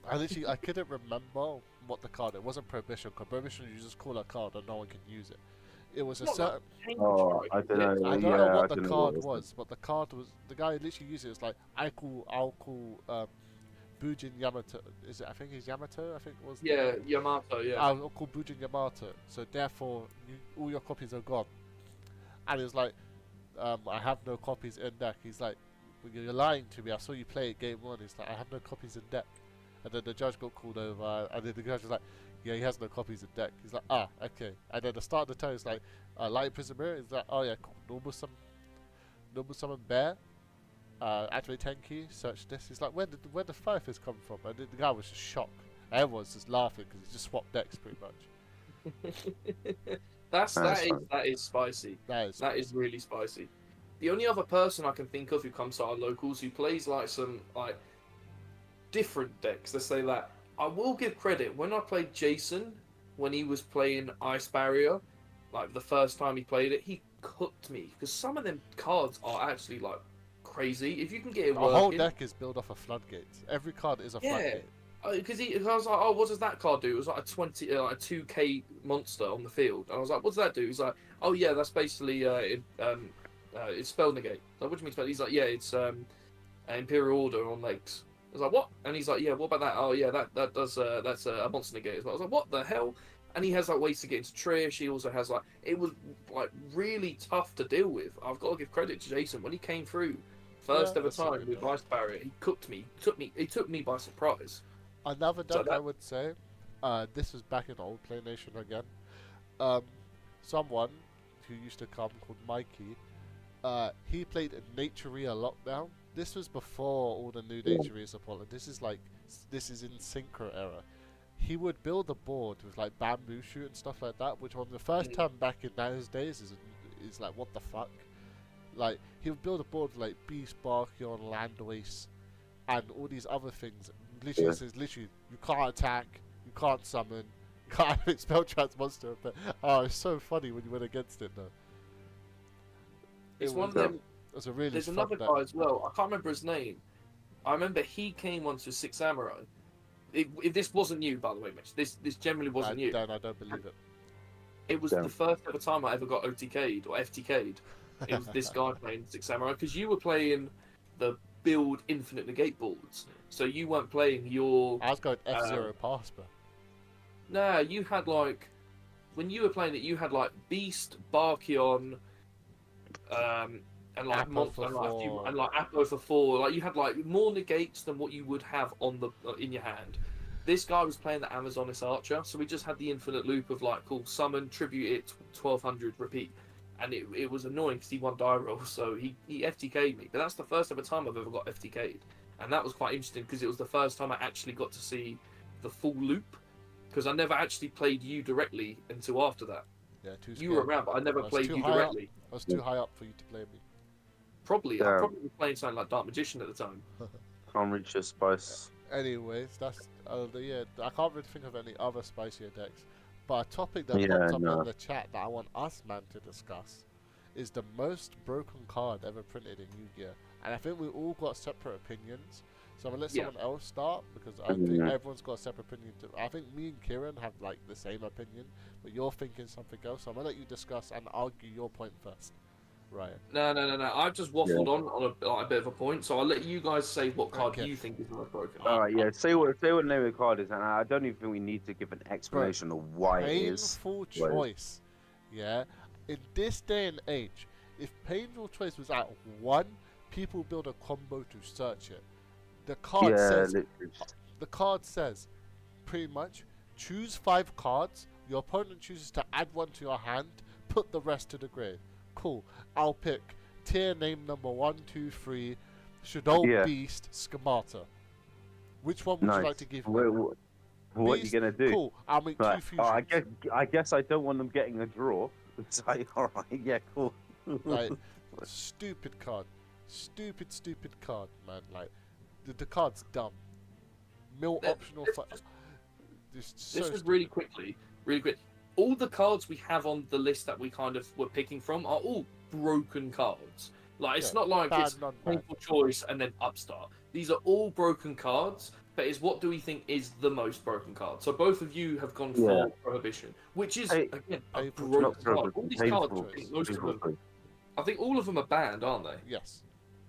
I couldn't remember what the card. It wasn't Prohibition. Because Prohibition, you just call a card and no one can use it. It was a Not certain. Oh, I don't know. I don't Yeah, know I what the don't know card what it was, but the card was the guy literally used it. It's like I'll call Bujin Yamato. Is it? I think he's Yamato. I think it was. Yeah, Yamato. Yeah. I'll call Bujin Yamato. So therefore, all your copies are gone. And it's like, I have no copies in deck. He's like, well, you're lying to me. I saw you play it game 1. He's like, I have no copies in deck. And then the judge got called over, and then the judge was like, yeah, he has no copies in deck. He's like, ah, okay. And then the start of the turn is like, Light Prison Mirror. He's like, oh yeah, cool. Normal summon bear. Activate 10 key. Search this. He's like, where did Fire Fist come from? And the guy was just shocked. Everyone's just laughing because he just swapped decks pretty much. that is spicy. That is really spicy. The only other person I can think of who comes to our locals who plays like some like different decks, let's say that, I will give credit when I played Jason when he was playing Ice Barrier, like the first time he played it, he cooked me because some of them cards are actually like crazy. If you can get it The working, whole deck is built off of floodgates. Every card is a floodgate. because I was like, oh, what does that card do? It was like a 2k monster on the field. And I was like, what does that do? He's like, oh yeah, that's basically it's spell negate. Like, what do you mean spell? He's like, yeah, it's Imperial Order on lakes. I was like, what? And he's like, yeah, what about that? Oh yeah, that does that's a monster negate as well. I was like, what the hell? And he has like ways to get into Trish. He also has like, it was like really tough to deal with. I've got to give credit to Jason when he came through first ever time with Ice Barrier. He cooked me. He took me by surprise. Another deck So I would say, this was back in old Play Nation again. Someone who used to come called Mikey, he played Naturia Lockdown. This was before all the new Naturia support. This is in Synchro era. He would build a board with like bamboo shoot and stuff like that, which on the first time back in those days is like, what the fuck? Like, he would build a board with like Beast, Barkion, Landwaste, and all these other things. Literally, it says literally, you can't attack, you can't summon, you can't have spell trance monster. But oh, it's so funny when you went against it though. It's one of them. It was a really There's fun another deck. guy as well. I can't remember his name. I remember he came onto Six Samurai. If this wasn't you, by the way, Mitch, this generally wasn't you. I don't believe it. It was the first ever time I ever got OTK'd or FTK'd. It was this guy playing Six Samurai because you were playing the build infinite negate boards, so you weren't playing your. I was going F0 Pasper. Nah, you had like when you were playing it, you had like Beast, Barkion, and like Apple for four. and like Apple for 4. Like you had like more negates than what you would have on the in your hand. This guy was playing the Amazonis Archer, so we just had the infinite loop of like, cool, summon, tribute it, 1200, repeat. And it was annoying because he won die roll, so he FTK'd me. But that's the first ever time I've ever got FTK'd. And that was quite interesting because it was the first time I actually got to see the full loop. Because I never actually played you directly until after that. Yeah, too You were around, but I never played you directly. I was too high up for you to play me. Probably. I probably was playing something like Dark Magician at the time. Can't reach your spice. Anyways, that's yeah. I can't really think of any other spicier decks. But a topic that popped up in the chat that I want us man to discuss is the most broken card ever printed in Yu-Gi-Oh! And I think we all got separate opinions. So I'm gonna let someone else start because I think everyone's got a separate opinion. I think me and Kieran have like the same opinion, but you're thinking something else. So I'm gonna let you discuss and argue your point first. Right. No. I've just waffled on a bit of a point, so I'll let you guys say what card Okay. you think is the most broken. All right, yeah. Say what the name of the card is, and I don't even think we need to give an explanation of why it is. Painful choice. Yeah. In this day and age, if painful choice was at 1, people build a combo to search it. The card says. Literally. The card says, pretty much, choose 5 cards. Your opponent chooses to add 1 to your hand. Put the rest to the grave. Cool. I'll pick tier name number 1, 2, 3. Shadow Beast Schemata. Which one would you like to give me? What are you gonna do? Cool. I'll make 2 fusions. I guess I don't want them getting a draw. It's like, all right, yeah, cool. Like, stupid card. Stupid card, man. Like, the card's dumb. Mill optional. This is really quick. All the cards we have on the list that we kind of were picking from are all broken cards. Like, it's not like it's painful choice and then upstart. These are all broken cards, but it's what do we think is the most broken card. So both of you have gone for Prohibition, which is, again, a broken card. All these cards, I think all of them are banned, aren't they? Yes.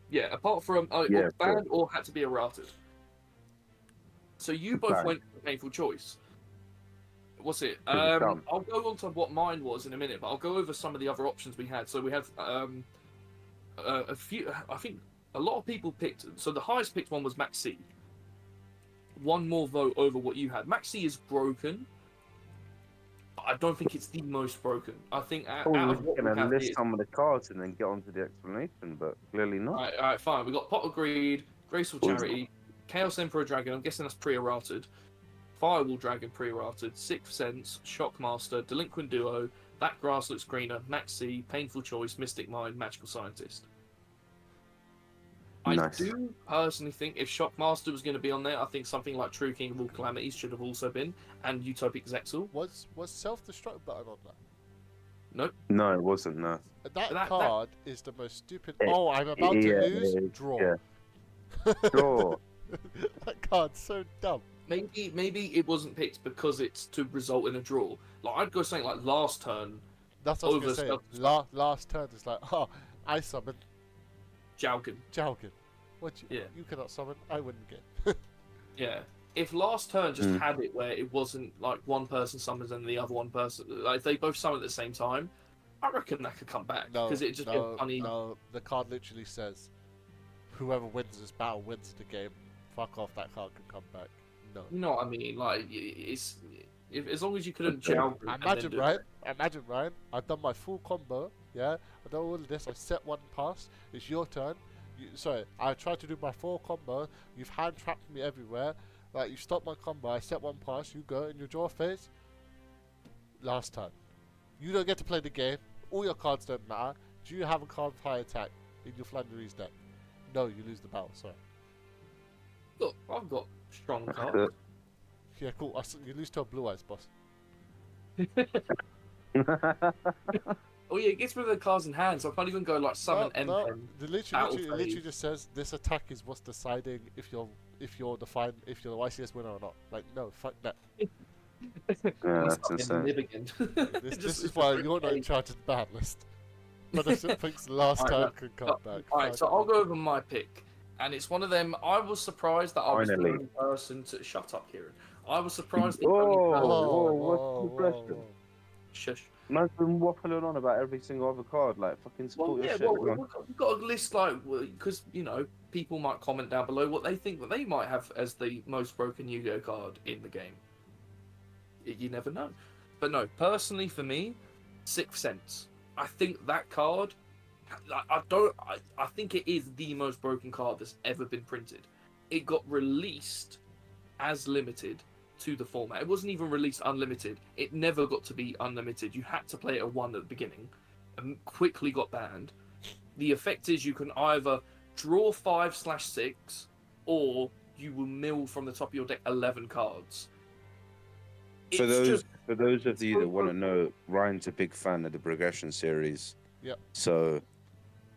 Yeah, apart from banned or had to be errated. So you both went for painful choice. What's it? I'll go on to what mine was in a minute, but I'll go over some of the other options we had. So we have a few. I think a lot of people picked. So the highest picked one was Max C. One more vote over what you had. Max C is broken. But I don't think it's the most broken. I think out of what we have list some of the cards and then get on to the explanation, but clearly not. All right, fine. We got Pot of Greed, Graceful Charity, Chaos Emperor Dragon. I'm guessing that's pre-errated. Firewall Dragon pre-errated, Sixth Sense, Shockmaster, Delinquent Duo, That Grass Looks Greener, Max C, Painful Choice, Mystic Mind, Magical Scientist. Nice. I do personally think if Shockmaster was going to be on there, I think something like True King of All Calamities should have also been, and Utopic Zexal. Was Self-Destruct button on that? Nope. No, it wasn't, no. That card is the most stupid... I'm about to lose? Draw. Yeah. Draw. That card's so dumb. Maybe it wasn't picked because it's to result in a draw. Like, I'd go something like last turn. That's what I was going to say. Last turn is like, I summoned Jaugen. What you cannot summon, I wouldn't get. Yeah. If last turn just had it where it wasn't like one person summons and the other one person, like if they both summon at the same time, I reckon that could come back. Because it'd just be funny. No, the card literally says, whoever wins this battle wins the game. Fuck off, that card can come back. No. You know what I mean? Like, as long as you couldn't jowl. Imagine, Ryan. I've done my full combo. Yeah, I've done all of this. I set one pass. It's your turn. I tried to do my full combo. You've hand trapped me everywhere. Like, you stopped my combo. I set one pass. You go in your draw phase. Last turn. You don't get to play the game. All your cards don't matter. Do you have a card of high attack in your Flanderies deck? No, you lose the battle. Sorry. Look, I've got strong cards. Yeah, cool. You lose to a Blue Eyes boss. Oh yeah, it gets rid of the cards in hand, so I can't even go like summon It literally just says this attack is what's deciding if you're the YCS winner or not. Like, no, fuck that. That's insane. This is why you're not in charge of the ban list. But I still think last time can come back. Alright, so I'll go over my pick. And it's one of them. I was surprised that I was the only person to shut up, Kieran. I was surprised. What's the question? Shush. Man's been waffling on about every single other card, like fucking support your shit. We've got a list, like, because people might comment down below what they think that they might have as the most broken Yu-Gi-Oh card in the game. You never know. But no, personally for me, Sixth Sense. I think that card. I think it is the most broken card that's ever been printed. It got released as limited to the format. It wasn't even released unlimited. It never got to be unlimited. You had to play it at 1 at the beginning, and quickly got banned. The effect is you can either draw 5/6, or you will mill from the top of your deck 11 cards. For those of you that want to know, Ryan's a big fan of the Progression series. Yep. So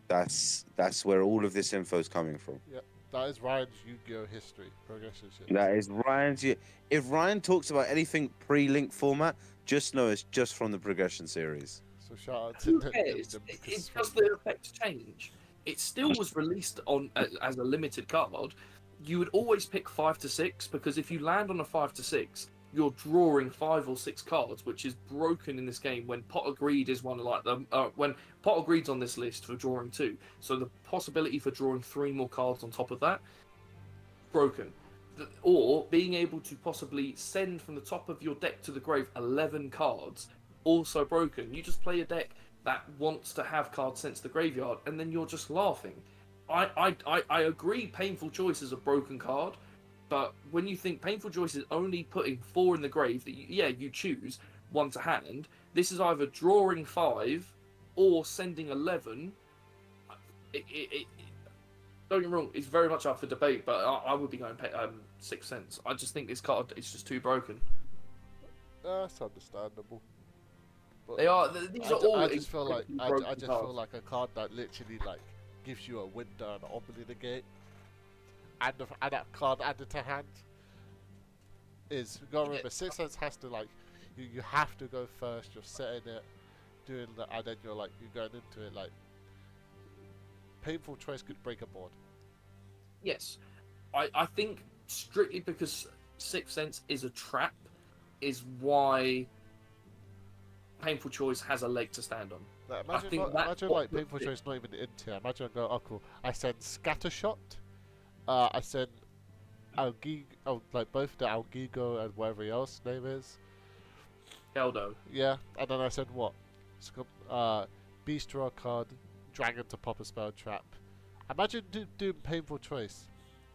that's where all of this info is coming from. Yep. That is Ryan's Yu-Gi-Oh history, Progression series. That is Ryan's. If Ryan talks about anything pre-link format, just know it's just from the Progression series. So shout out to Who them. cares? Because It's just the effects change. It still was released on as a limited card. You would always pick 5 to 6 because if you land on a 5 to 6, you're drawing 5 or 6 cards, which is broken in this game. When Pot of Greed is one of like them. When Pot of Greed's on this list for drawing 2, so the possibility for drawing 3 more cards on top of that, broken. Or being able to possibly send from the top of your deck to the grave 11 cards, also broken. You just play a deck that wants to have cards sent to the graveyard, and then you're just laughing. I agree Painful Choice is a broken card, but when you think Painful Choice is only putting 4 in the grave, that you choose 1 to hand, this is either drawing 5 or sending 11. Don't get me wrong, it's very much up for debate, but I would be going 6 cents. I just think this card is just too broken. That's understandable. But They are. These are all. I just feel like incredibly I just broken feel like a card that literally like gives you a window and obliviate, and that card added to hand is. You gotta remember, 6 cents has to like you have to go first. You're setting it, doing that, and then you're going into it like. Painful Choice could break a board. Yes, I think strictly because 6 cents is a trap, is why Painful Choice has a leg to stand on. Like, I think imagine like Painful Choice not even in tier. Imagine I go, oh cool, I send Scattershot, I send like both the Algigo and whatever else name is. Keldo. Yeah, and then I send what? Beast draw a card, Dragon to pop a spell trap. Imagine doing Painful Choice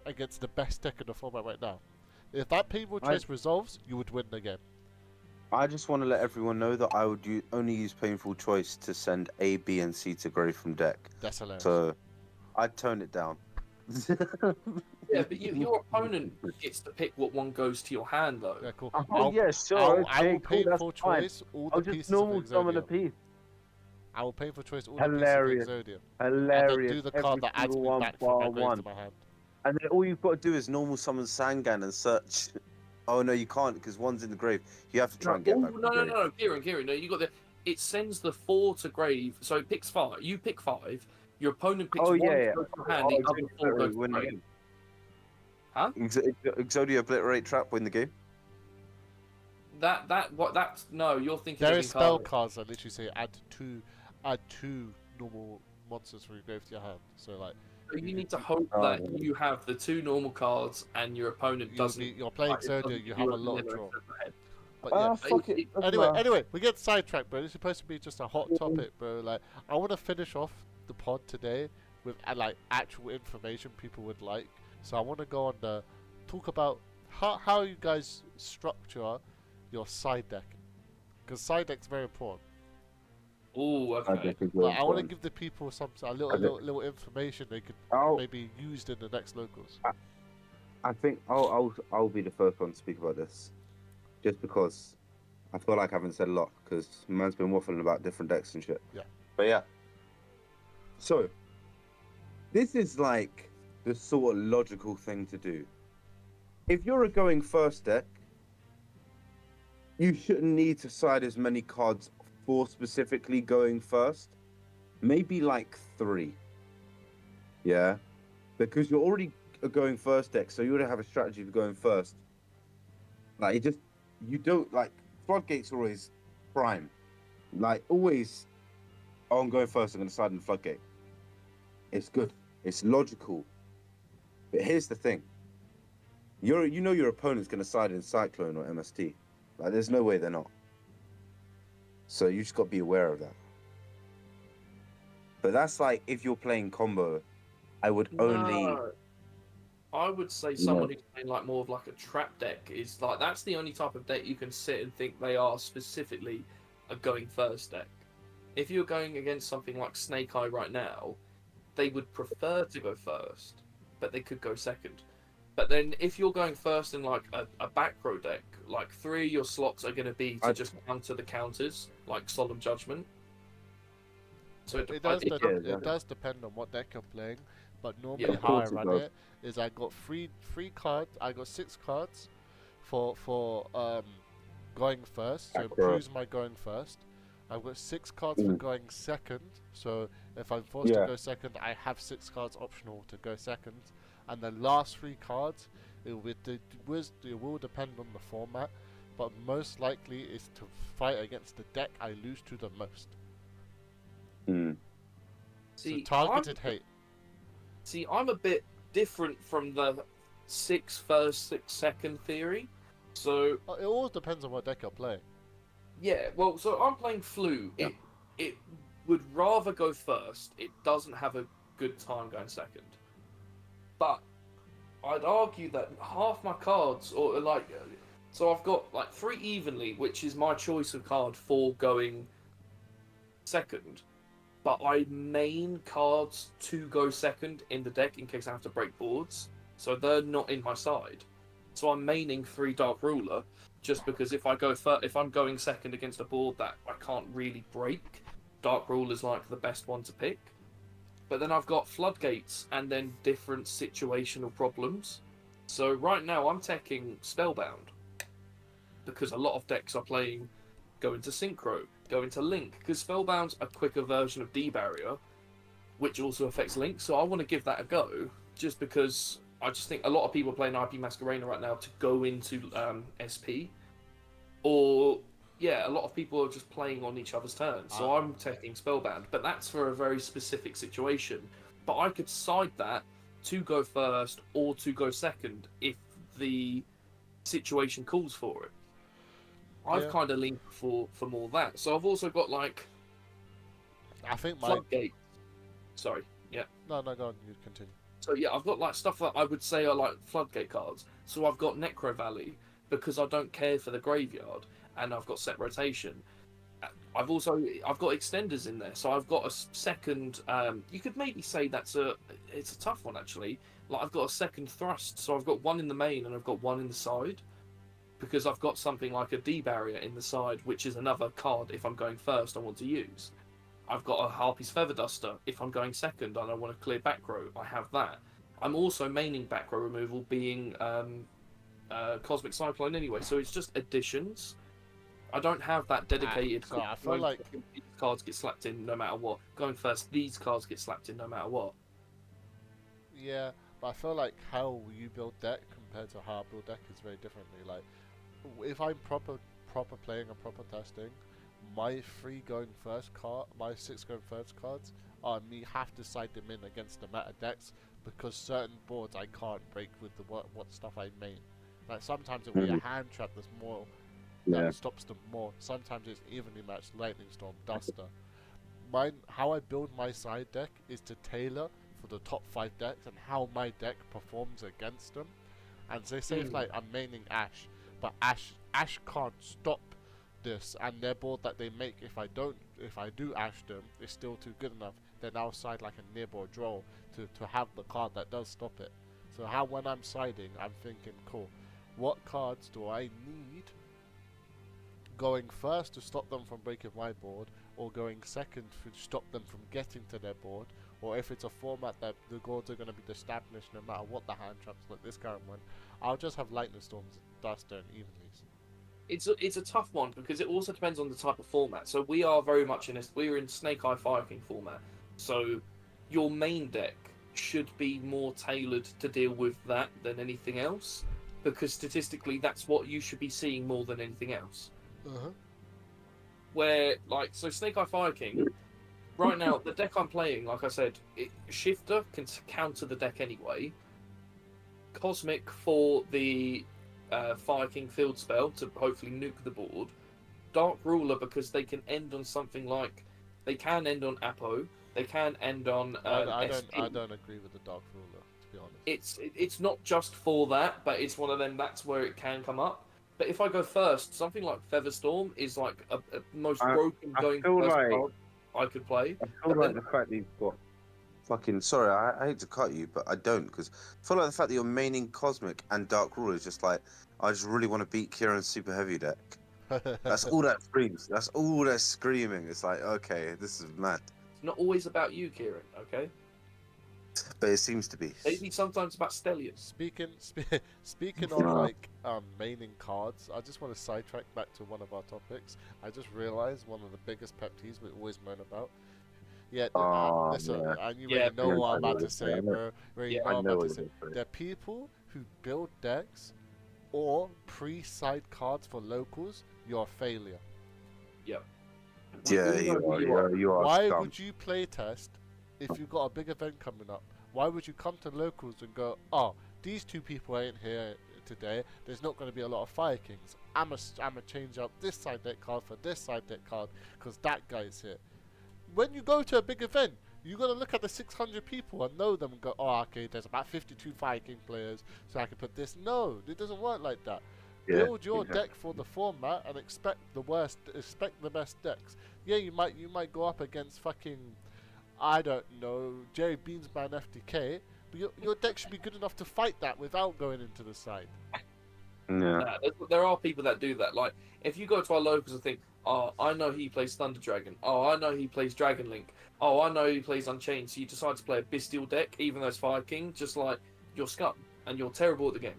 against the best deck in the format right now. If that Painful Choice resolves, you would win the game. I just want to let everyone know that I would only use Painful Choice to send A, B, and C to grave from deck. That's hilarious. So I'd tone it down. Yeah, but your opponent gets to pick what one goes to your hand, though. Yeah, cool. Oh, yeah, sure. I will cool, Painful Choice all the I'll pieces just normal of summon a Exodium. piece. I will Painful Choice all Hilarious. the pieces of Exodium. Hilarious. And then do the card that adds me one back from my bar grave one. to my hand. And then all you've got to do is normal summon Sangan and search. Oh no, you can't because one's in the grave. You have to try and get back. No, Kieran, no, you got the. It sends the 4 to grave, so it picks 5. You pick 5. Your opponent picks 1 to go to your hand. The other 4 go to grave. Huh? Exodia Obliterate Trap win the game. No, you're thinking. There is spell cards that literally say add two normal monsters from your grave to your hand. So like. So you need to hope that you have the 2 normal cards and your opponent doesn't. You're playing Exodia, you have a lot of draw. But yeah, fuck it. Anyway, we get sidetracked, bro. This is supposed to be just a hot topic, bro. Like, I want to finish off the pod today with like actual information people would like. So I want to go on the talk about how you guys structure your side deck, because side deck's very important. Oh, okay. Like, I want to give the people a little information they could maybe use in the next locals. I think I'll be the first one to speak about this, just because I feel like I haven't said a lot because man's been waffling about different decks and shit. Yeah. But yeah. So this is like the sort of logical thing to do. If you're a going first deck, you shouldn't need to side as many cards for specifically going first. Maybe like 3. Yeah? Because you're already a going first deck, so you already have a strategy for going first. Like, you don't, like, Floodgate's always prime. Like, always, oh, I'm going first, I'm going to side in the Floodgate. It's good. It's logical. But here's the thing. You know your opponent's going to side in Cyclone or MST. Like, there's no way they're not. So you just got to be aware of that. But that's like, if you're playing combo, I would only... I would say someone who's playing like more of like a trap deck is like, that's the only type of deck you can sit and think they are specifically a going first deck. If you're going against something like Snake Eye right now, they would prefer to go first, but they could go second. But then if you're going first in like a back row deck, like 3 of your slots are going to be to just counter the counters, like Solemn Judgment. So it does depend on what deck you're playing, but normally how I run it is I got three cards. I got 6 cards for going first. So proves my going first. I've got 6 cards for going second. So if I'm forced to Yeah. go second, I have 6 cards optional to go second. And the last 3 cards, it will depend on the format, but most likely is to fight against the deck I lose to the most. Mm. See, So targeted hate. See, I'm a bit different from the 6 first, 6 second theory. So It all depends on what deck you're playing. yeah, well, so I'm playing Flu. Yeah. It would rather go first. It doesn't have a good time going second. But I'd argue that half my cards, or like, so I've got like 3 evenly, which is my choice of card for going second. But I main cards to go second in the deck in case I have to break boards. So they're not in my side. So I'm maining 3 Dark Ruler, just because if I'm going second against a board that I can't really break, Dark Ruler's like the best one to pick. But then I've got Floodgates and then different situational problems. So right now I'm taking Spellbound, because a lot of decks are playing go into Synchro, go into Link, because Spellbound's a quicker version of D-Barrier, which also affects Link, so I want to give that a go, just because I just think a lot of people are playing IP Masquerena right now to go into SP, or yeah, a lot of people are just playing on each other's turns, so I'm taking Spellbound, but that's for a very specific situation. But I could side that to go first or to go second if the situation calls for it. I've kind of leaned for more that. So I've also got like I think Floodgate. Sorry, yeah. No, go on. You continue. So yeah, I've got like stuff that I would say are like Floodgate cards. So I've got Necro Valley because I don't care for the graveyard, and I've got set rotation. I've got extenders in there, so I've got a second. You could maybe say it's a tough one actually. Like I've got a second thrust, so I've got 1 in the main and I've got 1 in the side. Because I've got something like a D-Barrier in the side, which is another card if I'm going first I want to use. I've got a Harpy's Feather Duster if I'm going second and I want to clear back row, I have that. I'm also maining back row removal being Cosmic Cyclone anyway, so it's just additions. I don't have that dedicated So I feel like these cards get slapped in no matter what. Going first, these cards get slapped in no matter what. Yeah, but I feel like how you build deck compared to how I build deck is very differently. Like, if I'm proper playing and proper testing, my 3 going first card, my 6 going first cards are me have to side them in against the meta decks because certain boards I can't break with the what stuff I main. Like sometimes it will be a hand trap that's more that stops them more. Sometimes it's evenly matched Lightning Storm, Duster. How I build my side deck is to tailor for the top 5 decks and how my deck performs against them. And so say if like I'm maining Ash, but Ash can't stop this, and their board that they make if I do Ash them is still too good enough, then I'll side like a nib or draw to have the card that does stop it. So when I'm siding, I'm thinking, cool, what cards do I need going first to stop them from breaking my board, or going second to stop them from getting to their board, or if it's a format that the boards are going to be established no matter what the hand traps like this current one, I'll just have Lightning Storms, Duster, and Evenlies. It's a tough one because it also depends on the type of format. So we are very much we're in Snake Eye Fire King format. So your main deck should be more tailored to deal with that than anything else, because statistically that's what you should be seeing more than anything else. Where so Snake Eye Fire King, right now the deck I'm playing, like I said, Shifter can counter the deck anyway. Cosmic for the Fire King field spell to hopefully nuke the board. Dark Ruler because they can end on something like they can end on Apo, they can end on. I don't agree with the Dark Ruler, to be honest. It's not just for that, but it's one of them. That's where it can come up. But if I go first, something like Featherstorm is like a most broken going first card I could play. I feel like the fact that you've got fucking sorry, I hate to cut you, but I don't, because I feel like the fact that you're maining Cosmic and Dark Ruler is just like I just really want to beat Kieran's super heavy deck. That's all that screams. That's all that's screaming. It's like, okay, this is mad. It's not always about you, Kieran. Okay. But it seems to be. Maybe sometimes about Stellius. Speaking of like maining cards, I just want to sidetrack back to one of our topics. I just realized one of the biggest pet peeves we always moan about. Yeah, Oh, listen, yeah. and you Yeah, already know what I'm I know about to this, say, I know. bro. Already Yeah, know I what I'm know about what to say. you're There are people who build decks or pre-side cards for locals. You're a failure. Yep. Yeah, We know who you you are. are. You are Why scum. would you play test if you've got a big event coming up? Why would you come to locals and go, oh, these two people ain't here today. There's not going to be a lot of Fire Kings. I'm a change up this side deck card for this side deck card because that guy's here. When you go to a big event, you got to look at the 600 people and know them and go, oh, okay, there's about 52 Fire King players, so I can put this. No, it doesn't work like that. Yeah, Build your exactly. deck for the format and expect the best decks. Yeah, you might go up against fucking, I don't know, Jerry Beansman FTK, but your deck should be good enough to fight that without going into the side. Yeah. There are people that do that. Like, if you go to our locals and think, oh, I know he plays Thunder Dragon. Oh, I know he plays Dragon Link. Oh, I know he plays Unchained. So you decide to play a Bestial deck, even though it's Fire King, just like, you're scum. And you're terrible at the game.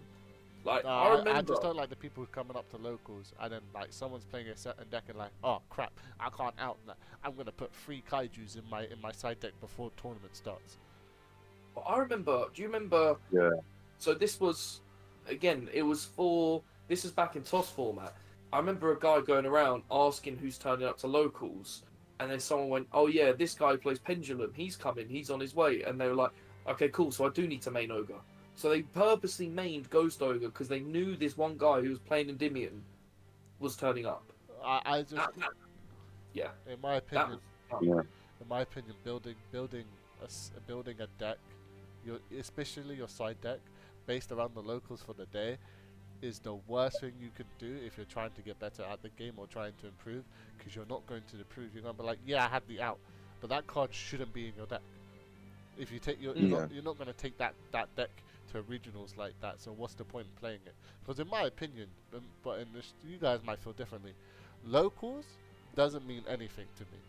Like, I remember... I just don't like the people coming up to locals and then like someone's playing a certain deck and like, oh crap, I can't out that. I'm gonna put 3 kaijus in my side deck before tournament starts. I remember... Do you remember... Yeah. So this was... Again, it was for... This is back in TOS format. I remember a guy going around asking who's turning up to locals. And then someone went, oh yeah, this guy plays Pendulum. He's coming. He's on his way. And they were like, okay, cool. So I do need to main Ogre. So they purposely mained Ghost Ogre because they knew this one guy who was playing Endymion was turning up. I just, Yeah. in my opinion, Yeah. in my opinion, building a deck, especially your side deck, based around the locals for the day, is the worst thing you can do if you're trying to get better at the game or trying to improve, because you're not going to improve. You're gonna be like, yeah, I had the out, but that card shouldn't be in your deck. If you take you're not going to take that deck to regionals like that. So what's the point in playing it? Because in my opinion, but in this, you guys might feel differently. Locals doesn't mean anything to me.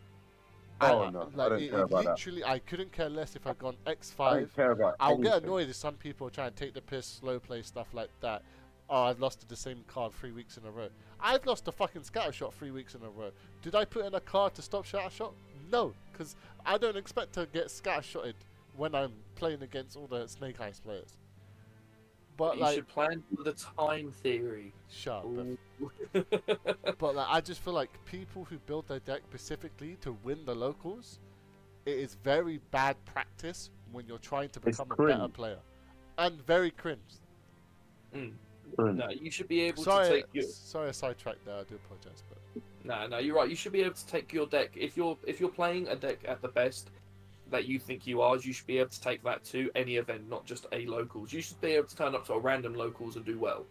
Oh no, like I don't care about that. literally, I couldn't care less if I'd gone I X5. don't care about I'll get anything. annoyed if some people try and take the piss, slow play stuff like that. Oh, I've lost to the same card 3 weeks in a row. I've lost to fucking Scattershot 3 weeks in a row. Did I put in a card to stop Scattershot? No, because I don't expect to get Scattershotted when I'm playing against all the Snake Eyes players. But You like, should plan for the time theory. shut up. Ooh. But like, I just feel like people who build their deck specifically to win the locals, it is very bad practice when you're trying to It's become a better cringe. player, and very cringe. No, you should be able to Sorry, take your... sorry, I sidetracked there. I do apologize, but No, you're right. You should be able to take your deck. If you're playing a deck at the best that you think you are, you should be able to take that to any event, not just a locals. You should be able to turn up to a random locals and do well.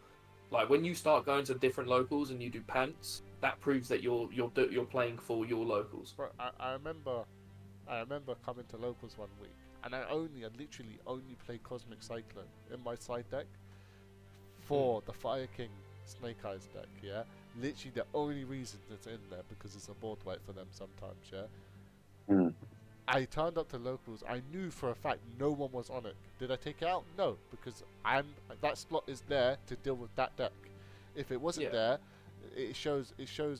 Like when you start going to different locals and you do pants, that proves that you're playing for your locals. bro, I remember coming to locals one week, and I literally only played Cosmic Cyclone in my side deck for the Fire King Snake Eyes deck. Yeah, literally the only reason it's in there because it's a board wipe for them sometimes. Yeah. Mm. I turned up to locals. I knew for a fact no one was on it. Did I take it out? No, because that slot is there to deal with that deck. If it wasn't there, it shows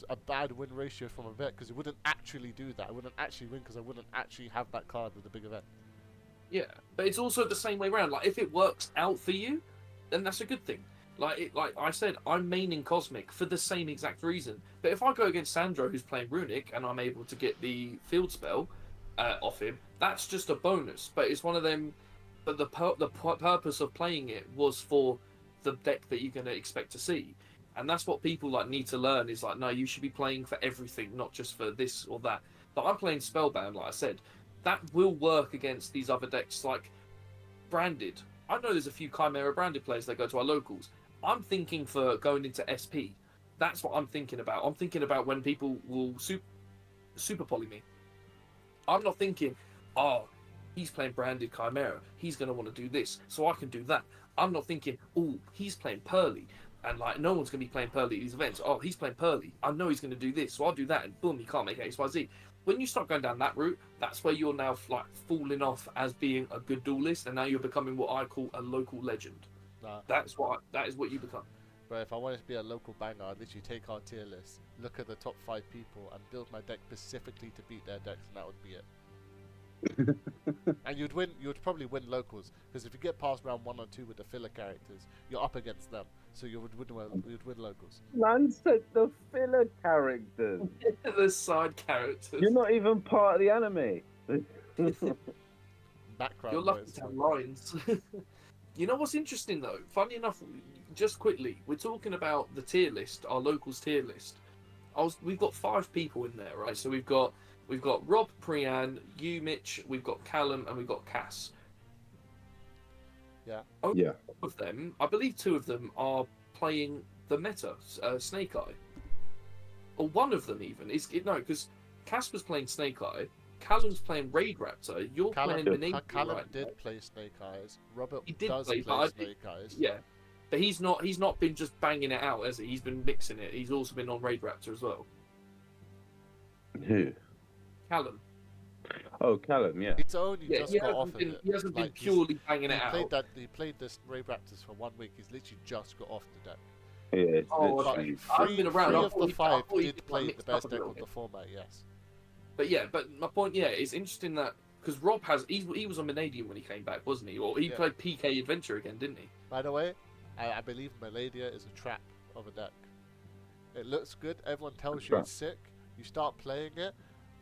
a bad win ratio from a vet because it wouldn't actually do that. I wouldn't actually win because I wouldn't actually have that card with the big event. Yeah, but it's also the same way around. Like if it works out for you, then that's a good thing. Like I said, I'm maining Cosmic for the same exact reason. But if I go against Sandro, who's playing Runic, and I'm able to get the field spell off him, that's just a bonus. But it's one of them. But the purpose of playing it was for the deck that you're going to expect to see, and that's what people like need to learn. Is like, no, you should be playing for everything, not just for this or that. But I'm playing Spellbound, like I said, that will work against these other decks like Branded. I know there's a few Chimera Branded players that go to our locals. I'm thinking for going into SP. That's what I'm thinking about. I'm thinking about when people will super poly me. I'm not thinking, oh, he's playing Branded Chimera. He's going to want to do this, so I can do that. I'm not thinking, oh, he's playing Pearly. and like no one's going to be playing Pearly at these events. Oh, he's playing Pearly. I know he's going to do this, so I'll do that, and boom, he can't make X, Y, Z. When you start going down that route, that's where you're now like falling off as being a good duelist, and now you're becoming what I call a local legend. Nah. That is what you become. But if I wanted to be a local banger, I'd literally take our tier list, look at the top 5 people, and build my deck specifically to beat their decks, and that would be it. And you'd win. You'd probably win locals, because if you get past round 1 or 2 with the filler characters, you're up against them, so you would win locals. Man said the filler characters. The side characters. You're not even part of the anime. Background You're lucky noise. to have lines. You know what's interesting though? Funny enough, just quickly, we're talking about the tier list, our locals tier list. We've got 5 people in there, right? So we've got Rob, Priyan, you, Mitch, we've got Callum, and we've got Cass. Yeah. Yeah. Of them, I believe 2 of them are playing the meta, Snake Eye. Or one of them even because Cass was playing Snake Eye. Callum's playing Raid Raptor. You're playing Vanadium. Callum right? did play Snake Eyes. Robert He did does play, play but Snake Eyes. Yeah, but he's not been just banging it out, has he? He's been mixing it. He's also been on Raid Raptor as well. Who? Callum. Oh, Callum, yeah. He's only Yeah, just he got hasn't off of been, it. he hasn't been Like, purely banging He it played out. He played this Ray Raptors for 1 week. He's literally just got off the deck. Yeah, it's Oh, literally... I've been around. Three I of thought the he- I 5 thought he did did, like, play the mixed best up a deck little of the bit. format. Yes. But my point, it's interesting that because Rob he was on Vanadium when he came back, wasn't he? Or he Yeah. played PK Adventure again, didn't he? By the way, I believe Maladia is a trap of a deck. It looks good. Everyone tells you Trap. it's sick. You start playing it,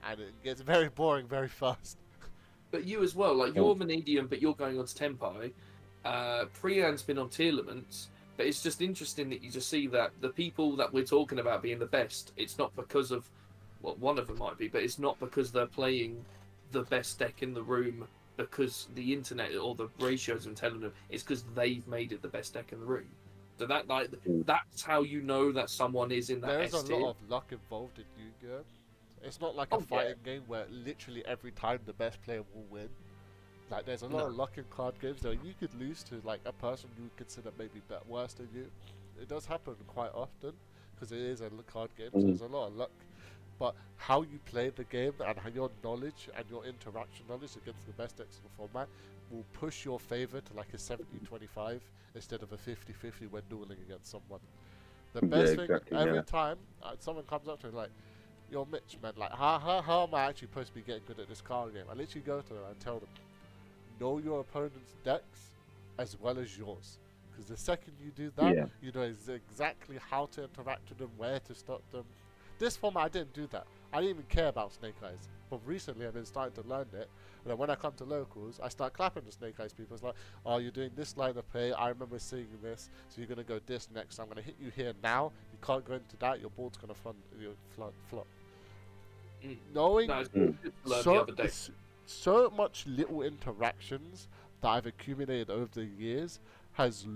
and it gets very boring very fast. But you as well, like you're Vanadium, but you're going on to Tempai. Priyan's been on Tearlaments, but it's just interesting that you just see that the people that we're talking about being the best, it's not because of what one of them might be, but it's not because they're playing the best deck in the room because the internet or the ratios are telling them. It's because they've made it the best deck in the room. So that's how you know that someone is in that There is S a tier. lot of luck involved in Yu-Gi-Oh! It's not like a Oh, yeah. fighting game where literally every time the best player will win. Like, there's a lot of luck in card games though. You could lose to like a person you would consider maybe worse than you. It does happen quite often because it is a card game, so there's a lot of luck. But how you play the game and how your knowledge and your interaction knowledge against the best decks in the format will push your favor to like a 70-25 instead of a 50-50 when dueling against someone. The best thing every time someone comes up to me like, "Yo, Mitch, man, like, how am I actually supposed to be getting good at this card game?" I literally go to them and tell them, know your opponent's decks as well as yours. Because the second you do that, you know exactly how to interact with them, where to stop them. This format, I didn't do that. I didn't even care about Snake Eyes. But recently, I've been starting to learn it. And then when I come to locals, I start clapping the Snake Eyes people. It's like, "Oh, you're doing this line of play. I remember seeing this. So you're going to go this next. I'm going to hit you here now. You can't go into that. Your board's going to flop." Knowing No, it's good to learn the other day. so much little interactions that I've accumulated over the years has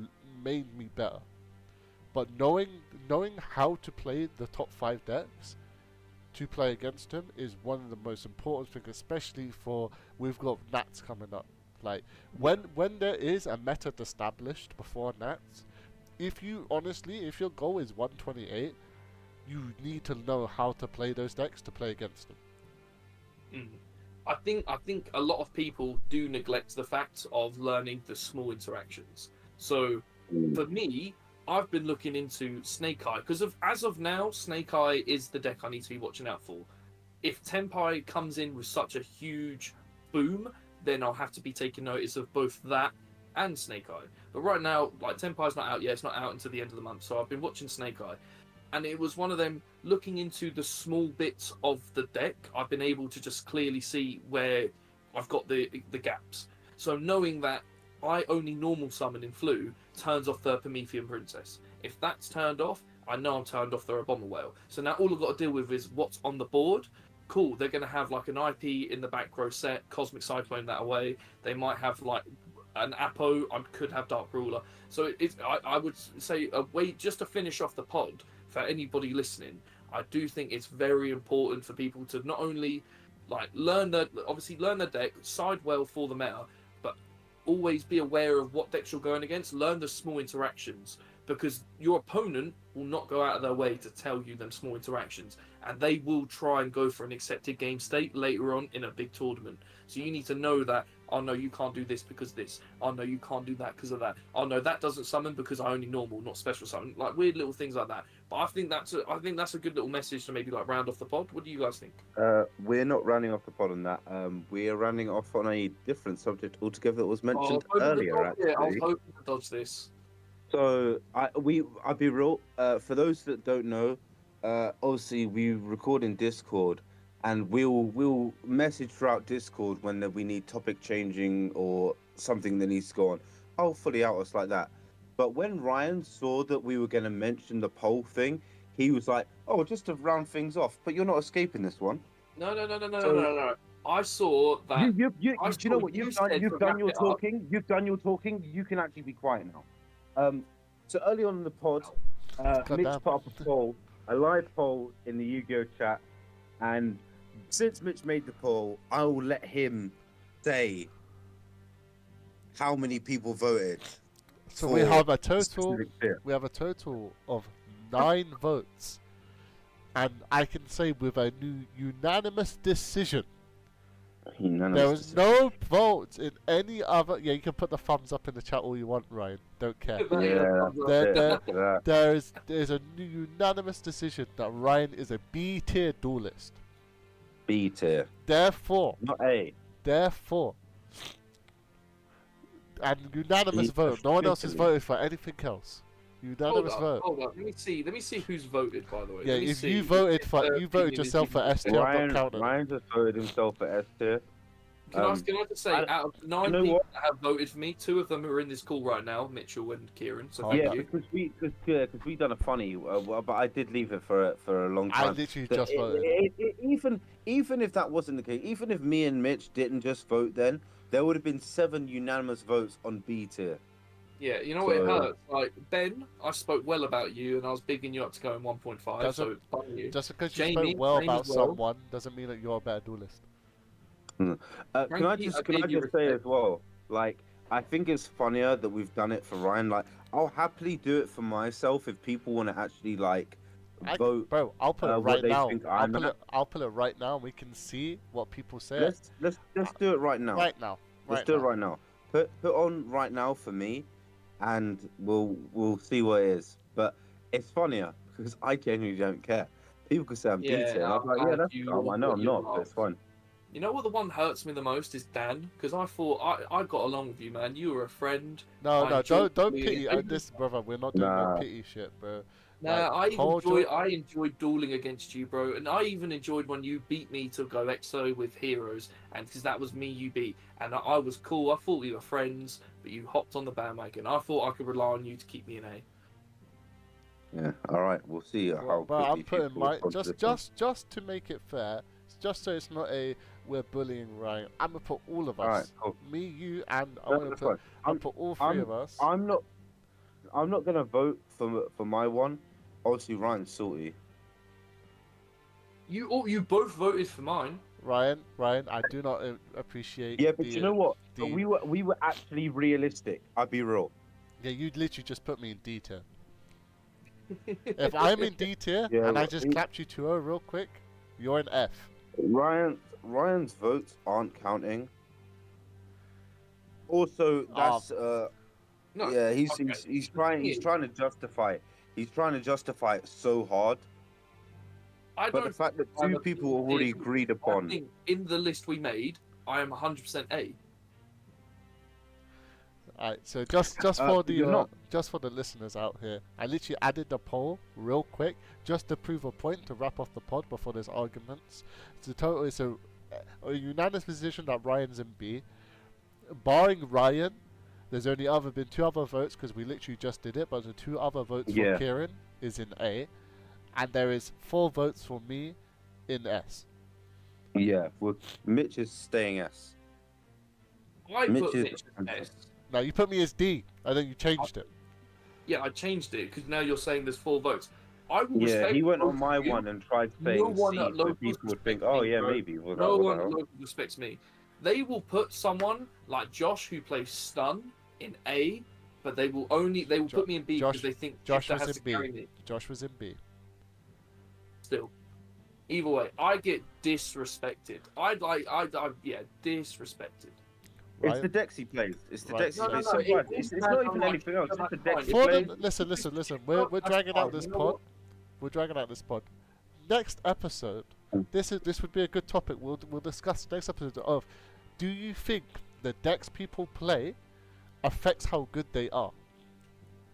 made me better. But knowing how to play the top 5 decks to play against him is one of the most important things, especially for we've got Nats coming up. Like when there is a meta established before Nats, if your goal is 128, you need to know how to play those decks to play against them. I think a lot of people do neglect the fact of learning the small interactions. So for me, I've been looking into Snake Eye because as of now, Snake Eye is the deck I need to be watching out for. If Tempai comes in with such a huge boom, then I'll have to be taking notice of both that and Snake Eye. But right now, like Tempai's not out yet; it's not out until the end of the month. So I've been watching Snake Eye, and it was one of them looking into the small bits of the deck. I've been able to just clearly see where I've got the gaps. So knowing that I only normal summon in Flu turns off the Promethean Princess. If that's turned off, I know I'm turned off the Bomber Whale. So now all I've got to deal with is what's on the board. Cool, they're going to have like an IP in the back row set, Cosmic Cyclone that away. They might have like an Apo, I could have Dark Ruler. So I would say a way just to finish off the pod for anybody listening, I do think it's very important for people to not only like learn the deck, side well for the meta, but always be aware of what decks you're going against, learn the small interactions, because your opponent will not go out of their way to tell you them small interactions, and they will try and go for an accepted game state later on in a big tournament. So you need to know that, oh no, you can't do this because this. Oh no, you can't do that because of that. Oh no, that doesn't summon because I only normal, not special summon. Like weird little things like that. But I think that's a good little message to maybe like round off the pod. What do you guys think? We're not rounding off the pod on that. We're rounding off on a different subject altogether that was mentioned earlier. I was hoping to dodge this. So I'll be real. For those that don't know, obviously we record in Discord, and we'll message throughout Discord when we need topic changing or something that needs to go on. I'll fully out us like that. But when Ryan saw that we were going to mention the poll thing, he was like, "Oh, just to round things off." But you're not escaping this one. No. I saw that. You know what you've done? You've done your talking. You've done your talking. You can actually be quiet now. So early on in the pod, Mitch put up a poll, a live poll in the Yu-Gi-Oh chat, and since Mitch made the poll, I will let him say how many people voted. So we have a total. We have a total of 9 votes, and I can say with a unanimous decision. There was no votes in any other. Yeah, you can put the thumbs up in the chat all you want, Ryan. Don't care. There's a unanimous decision that Ryan is a B tier duelist. B tier. Therefore, not A. Therefore, and unanimous vote. No one else has voted for anything else. Unanimous vote. Hold on. Let me see who's voted. By the way. Yeah, if you voted yourself for S tier, I'm not counting. Ryan just voted himself for S tier. Can I just say, out of 9 people that have voted for me, 2 of them are in this call right now, Mitchell and Kieran. So thank you. Because we done a funny, but I did leave it for a long time. I literally just voted. Even if that wasn't the case, even if me and Mitch didn't just vote, then there would have been 7 unanimous votes on B tier. Yeah, you know what it hurts? Like, Ben, I spoke well about you, and I was bigging you up to go in 1.5, so it's fun you. Just because you spoke well about someone doesn't mean that you're a bad duelist. Can I just say as well, like, I think it's funnier that we've done it for Ryan. Like, I'll happily do it for myself if people want to actually, like, vote. Bro, I'll put it right now. I'll put it right now, and we can see what people say. Let's do it right now. Let's do it right now. Put on right now for me, and we'll see what it is. But it's funnier because I genuinely don't care. People could say I'm beating, and I'm like, yeah, that's calm. I know I'm not, but it's fine. You know what the one hurts me the most is Dan, because I thought I got along with you, man. You were a friend. No, don't pity this, brother. We're not doing no pity shit, bro. Nah, I enjoyed dueling against you, bro, and I even enjoyed when you beat me to go EXO with heroes, and because that was me you beat, and I was cool. I thought we were friends, but you hopped on the bandwagon. I thought I could rely on you to keep me an A. Yeah, all right, we'll see how. But I'm putting my just to make it fair, just so it's not a we're bullying Ryan. I'm gonna put all of us, right, cool. Me, you, and I'm gonna put all 3 of us. I'm not gonna vote for my one. Obviously, Ryan's salty. You both voted for mine. Ryan, I do not appreciate. Yeah, but you know what? We were actually realistic. I'll be real. Yeah, you literally just put me in D tier. If I'm in D tier and I just clapped you 2-0 real quick, you're in F. Ryan's votes aren't counting. Also, that's no, yeah, he's trying to justify it. He's trying to justify it so hard. But the fact that 2 people already agreed upon. I think in the list we made, I am 100% A. Alright, so just for the listeners out here, I literally added the poll real quick just to prove a point to wrap off the pod before there's arguments. The total is a unanimous position that Ryan's in B. Barring Ryan, there's only been 2 other votes because we literally just did it, but the 2 other votes for Kieran is in A, and there is 4 votes for me in S. Yeah, well, Mitch is staying S. I put Mitch in S. No, you put me as D, and then you changed it. Yeah, I changed it because now you're saying there's 4 votes. He went on my one and tried saying C, so people would think, oh yeah, maybe. Well, no one at local respects me. They will put someone like Josh who plays stun in A, but they will put me in B because they think Josh that was has in to carry B. me. Josh was in B. Still, either way, I get disrespected. Yeah, disrespected. It's Right? the decks he plays. It's the Right. decks he No, plays. no, Simple as- it's it's not even bad, anything else. no, It's the that's decks he fine. plays. Listen. We're dragging out this pod. We're dragging out this pod. Next episode, this would be a good topic. We'll discuss next episode of, do you think the decks people play affects how good they are?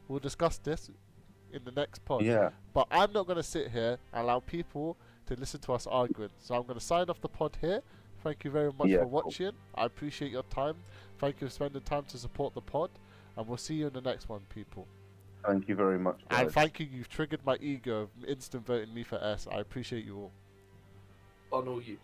We'll discuss this in the next pod. Yeah. But I'm not going to sit here and allow people to listen to us arguing. So I'm going to sign off the pod here. Thank you very much for watching. I appreciate your time. Thank you for spending time to support the pod. And we'll see you in the next one, people. Thank you very much, guys. And thank you. You've triggered my ego of instant voting me for S. I appreciate you all. On all you.